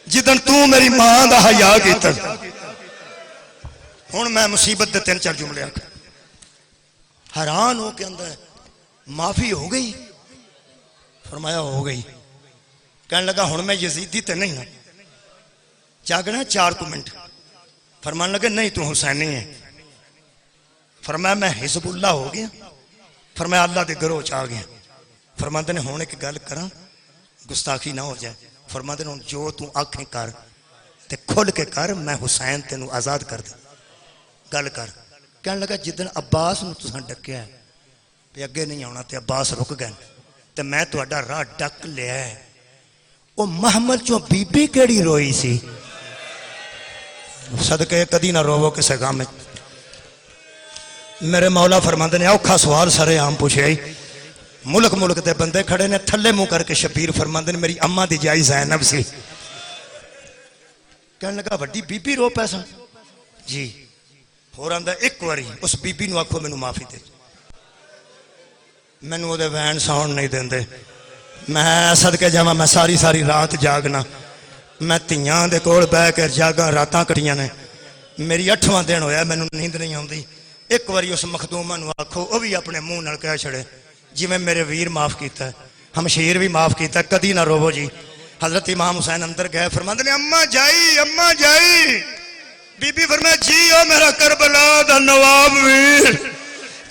جدن تو میری ماں دا حیا کیتا۔ ہن میں مصیبت دے 3-4 جملے آکھ حیران ہو کے اندر معافی ہو گئی؟ فرمایا ہو گئی۔ کہنے لگا ہن میں یزیدی تے نہیں ہوں، جاگنا 4 منٹ۔ فرمان لگے نہیں تو حسینی ہے۔ فرمایا میں حزب اللہ ہو گیا، فرمایا اللہ دے گروہ چ آ گیا۔ فرماندے نے ہن ایک گل کراں گستاخی نہ ہو جائے، فرماندے نے جو تو آنکھیں کر تے کھل کے کر، میں حسین تینوں آزاد کر دے، گل کر۔ کہنے لگا جدن عباس نو تساں ڈکیا ہے تے اگے نہیں آنا تے عباس رک گئے تے میں تہاڈا راہ ڈک لیا ہے، او محمد چوں بی بی کیڑی روئی سی؟ صدقے کدی نہ روو کسے غم میں۔ میرے مولا فرماندے نے اوکھا سوال سارے عام پوچھے آئی، ملک ملک دے بندے کھڑے نے، تھلے منہ کر کے شبیر فرماندے نے میری اماں دی جائی زینب سی۔ کہنے لگا وڈی بی بی رو پیسا جی، ہور آندا ایک واری اس بی بی نو آکھو مینوں معافی دے، مینوں او دے وین ساؤنڈ نہیں دیندے، میں صدقے جاواں میں ساری ساری رات جاگنا، میں تیاں دے کول بیٹھ کے جاگاں راتاں کٹیاں نے، میری 8واں دن ہویا مینوں نیند نہیں آندی۔ ایک واری اس مخدومہ نو آکھو او بھی اپنے منہ نال کہہ چھڑے جی میں میرے ویر معاف کیتا ہے، ہمشیر بھی معاف کیتا ہے، کدی نہ روو جی۔ حضرت امام حسین اندر گئے، فرماندے نے اماں جائی اماں جائی۔ بی بی فرمایا جی او میرا کربلا دا نواب ویر،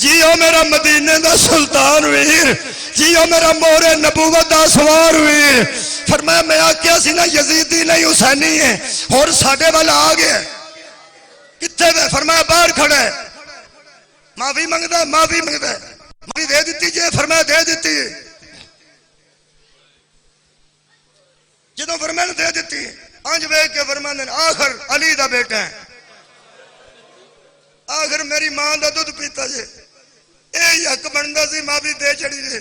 جیو میرا مدینے دا سلطان ویر، جیو میرا مورے نبوت دا سوار ویر۔ فرمایا میں آکیا سی نا یزیدی نہیں حسینی ہے، اور ساڑھے والا آگے کتھے میں؟ فرمایا باہر کھڑا ہے، معافی منگتا ہے، معافی منگتا ہے، معافی دے دیتی جے؟ فرمایا دے دیتی ہے۔ جدوں فرمایا نے دے دیتی آنج بیک کے فرمایا نے آخر علی دا بیٹا ہے، آخر میری ماں دا دودھ پیتا جے، اے حق بندہ سی معافی دے چڑی جے۔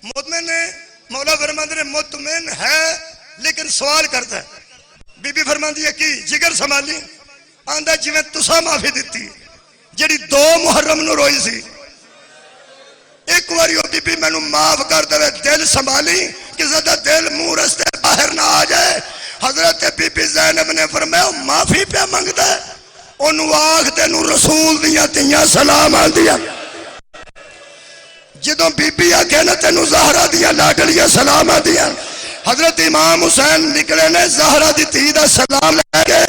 مطمئن ہے، مولا فرماندے نے مطمئن ہے لیکن سوال کرتا ہے۔ بی بی فرماندی ہے کی جگر سنبھالی؟ آندا جویں تساں معافی دتی جڑی 2 محرم نو روئی سی، ایک واری او بی بی مینوں معاف کر دے، دل سنبھالی کسے دا دل منہ رستے باہر نہ آ جائے۔ حضرت بی بی زینب نے فرمایا معافی پہ منگدا ہے، اونوں آکھ تینوں رسول دیاں تیاں سلام آندیاں۔ جدوں بی بی آکھے نا تینوں زہرا دیاں لاڈلیاں سلام آندیاں، حضرت امام حسین نکلے نے زہرا دی تھی دا سلام لے کے،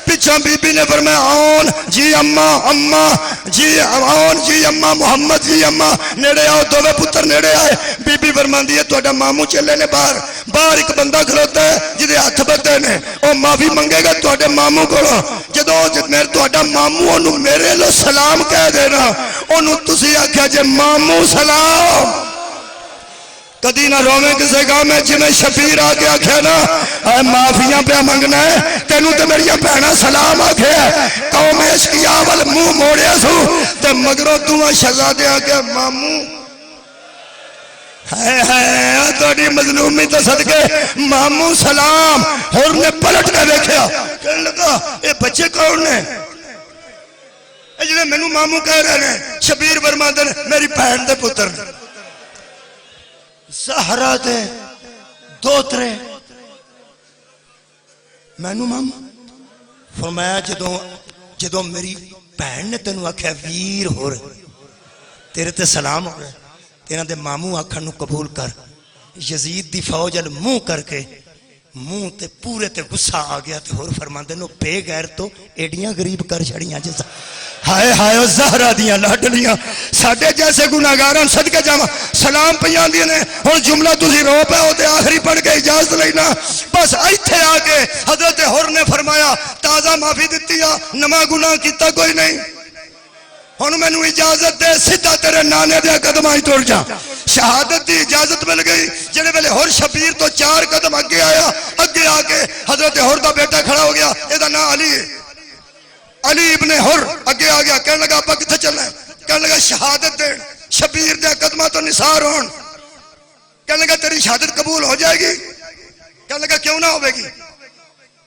پیچھا بی بی نے فرمایا آن جی اماں، اماں جی آن جی اماں، محمد جی اماں نیڑے آؤ، دووے پتر نیڑے آئے۔ بی بی فرماندی ہے تہاڈا ماموں چلے نے باہر، باہر ایک بندہ کھلوتا ہے جدے ہاتھ بدے نے، او معافی منگے گا تہاڈے ماموں کولوں، جدوں میرے تہاڈا ماموں اونوں میرے لو سلام کہہ دینا، اونوں تسی آکھیا جے ماموں سلام۔ کدی نہ رویں کسے گاہ میں جی میں شبیر آگے آکھے نا اے معافیاں پہ منگنا ہے، تینوں تے میری بہنا سلام آکھے قوم اشقیا وال منہ موڑیا سو تے مگروں تو شہزادے آگے ماموں ہے توڑی مظلومی تو صدقے ماموں سلام۔ اور نے پلٹ کے دیکھیا کہنے لگا اے بچے کون نے؟ اے جنہیں میں نو ماموں کہہ رہے ہیں، شبیر فرماندے نے میری بہن دے پتر زہرا دے دوترے۔ میں نو ماموں فرمایا جدوں میری بہن نے تینوں آکھیا ویر ہو رہے تیرے تے سلام ہو رہے، تیرے دے ماموں آکھن نو قبول کر۔ یزید دی فوج ال منہ کر کے منہ تے پورے تے غصہ آ گیا تے اور فرماندے نو بے غیر تو ایڈیاں غریب کر چھڑیاں جیسا ہائے ہائے زہرا دیاں لاڈلیاں ساڈے جیسے گناہگاراں صدقے جاواں سلام پیاں دی نے۔ ہن جملہ تسی رو پے او تے آخری پڑھ کے اجازت لینا، بس ایتھے آ کے حضرت حر نے فرمایا تازہ معافی دتی آ، نواں گناہ کیتا کوئی نہیں، ہن مینوں اجازت دے سیدھا تیرے نانے دے قدماں ٹر جا۔ شہادت دی اجازت مل گئی۔ جڑے ویلے ہر شبیر تو 4 قدم اگے آیا، اگے آ کے حضرت حر دا بیٹا کھڑا ہو گیا، اے دا نام علی ہے، علی ابن حر اگے آ گیا۔ کہنے لگا ابا کتھے چلنا ہے؟ کہنے لگا شہادت دین، شبیر دے قدماں تو نثار ہون۔ کہنے لگا تیری شہادت قبول ہو جائے گی؟ کہنے لگا کیوں نہ ہوے گی؟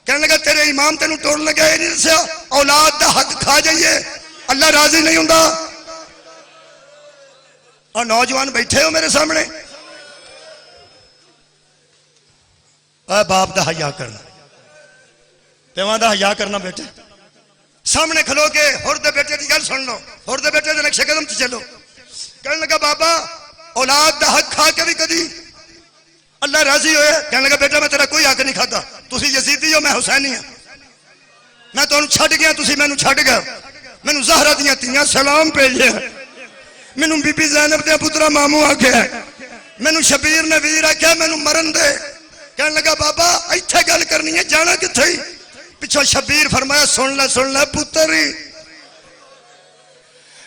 کہنے لگا تیرے امام تینوں توڑ لگا یہ نہیں دسیا اولاد دا حق کھا جائیے اللہ راضی نہیں ہوندا؟ اور نوجوان بیٹھے ہو میرے سامنے، اے باپ دا حیا کرنا، پیواں دا حیا کرنا بیٹے، سامنے کھلو کے ہور دے بیٹے دی گل سن لو، ہور دے بیٹے دے نقشے قدم تے چلو۔ کہنے لگا بابا اولاد دا حق کھا کے بھی کدی اللہ راضی ہوئے؟ کہنے لگا بیٹا میں تیرا کوئی حق نہیں کھاتا، تسی یزیدی ہو میں حسینی ہوں، میں تانوں چھڈ گیا تسی مینوں چھڈ گئے، مینوں زہرا دیاں تیاں سلام بھیجے، مینوں بی بی زینب دے پترا ماموں آکھیا، مینوں شبیر نے ویر آکھیا، مینوں مرن دے۔ کہنے لگا بابا ایتھے گل کرنی ہے جانا کتھے؟ پچھو شبیر فرمایا سن لے پتر ہی۔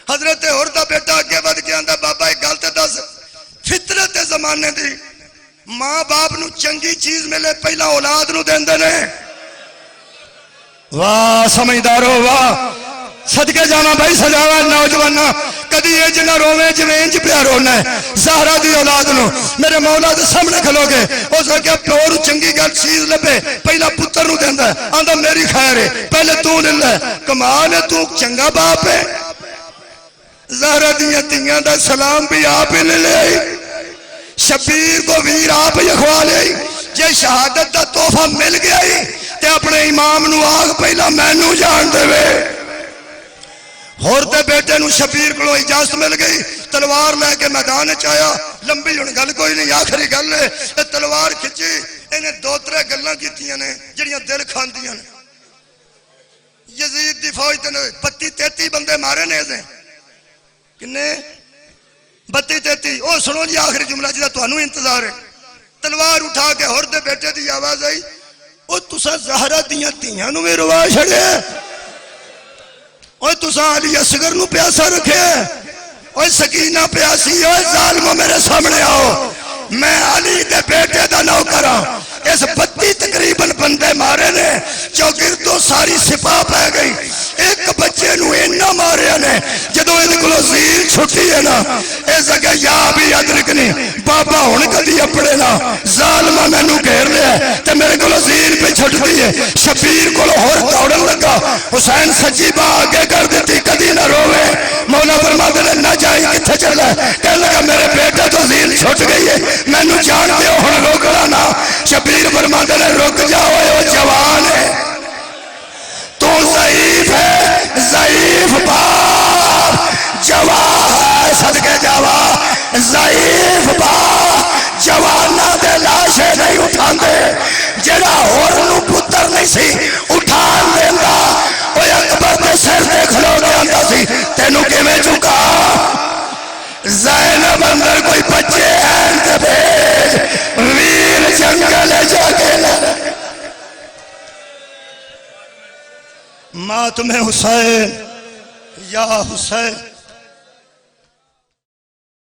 حضرت حر دا بیٹا اگے ود کے آندا بابا ایک گل تے دس، فطرت زمانے دی ماں باپ نو چنگی چیز ملے پہلا اولاد نو دیندے نے۔ واہ سمجھدارو واہ، صدقے جانا بھائی سجاوا نوجوانا، کدی یہ جنہ رویں جویں پیا رونا ہے زہرا دی اولاد نو۔ میرے مولا دے سامنے کھلو گے اس آکھیا پیو چنگی گل چیز لبے پہلا پتر نو دیندا ہے، آندا میری خیر ہے پہلے تو لے لے، کمال ہے تو چنگا باپ ہے۔ زہرا دیاں تیاں دا سلام بھی آپ ہی لے لے آئی، شبیر کو ویر آپ ہی اخوا لے آئی۔ جے شہادت دا تحفہ مل گیا ہی تے اپنے امام نو آگ پہلا مینوں جان دے وے۔ ہور تے بیٹے نو شبیر کو اجازت مل گئی، تلوار لے کے میدان چایا، لمبی ہن گل کوئی نہیں آخری گل ہے، تلوار کھچی، انہیں 2-3 گلاں کیتیاں نے جڑیاں دل کھاندیاں نے۔ یزید دی فوج تے 32-33 بندے مارے نے اسے، کنے 32-33 او سنو جی آخری جملہ جدا تانوں انتظار ہے تلوار اٹھا کے ہور دے بیٹے دی آواز آئی او تسا زہرا دیاں تیاں نو بھی روا چھڑے او تسا علی اصغر نو پیاسا رکھے او سکینہ پیاسی او ظالمو میرے سامنے آؤ میں علی دے بیٹے دا نوکر ہاں اس 32 تقریباً بندے مارے نے چوگردوں ساری سپاہ پہ گئی ایک بچے نو اینا مارے نے جدو ان کو زیر چھٹی ہے نا ایسا کہ یا بھی ادرکنی بابا ہون کدی اپڑے نا ظالمہ میں نو گھیر لیا تے میرے کو زیر پہ چھٹ دی ہے شبیر کو ہور دوڑن لگا حسین سچی با آگے کر دیتی کدی نہ روے مولا فرما دے نہ جائیں کتھے چلا کہنے لگا میرے بیٹے تو زیر چھٹ گئی ہے میں نو جان دے ہون روکڑا نا شبیر فرما دے رک جاؤ وہ جوان ہے تو ضعیف ہے ضعیف باپ جوان ہے صدقے جوان ضعیف باپ جوانہ دے لاشے نہیں اٹھان دے جڑا ہورنو پتر نہیں سی اٹھان دیندہ وہ اکبر دے سر دے کھلو دے اندہ سی تینوں کے میں چکا زینب اندر کوئی بچے ہیں تے بھیج ویر جنگل جا کے لڑ ماتم حسین یا حسین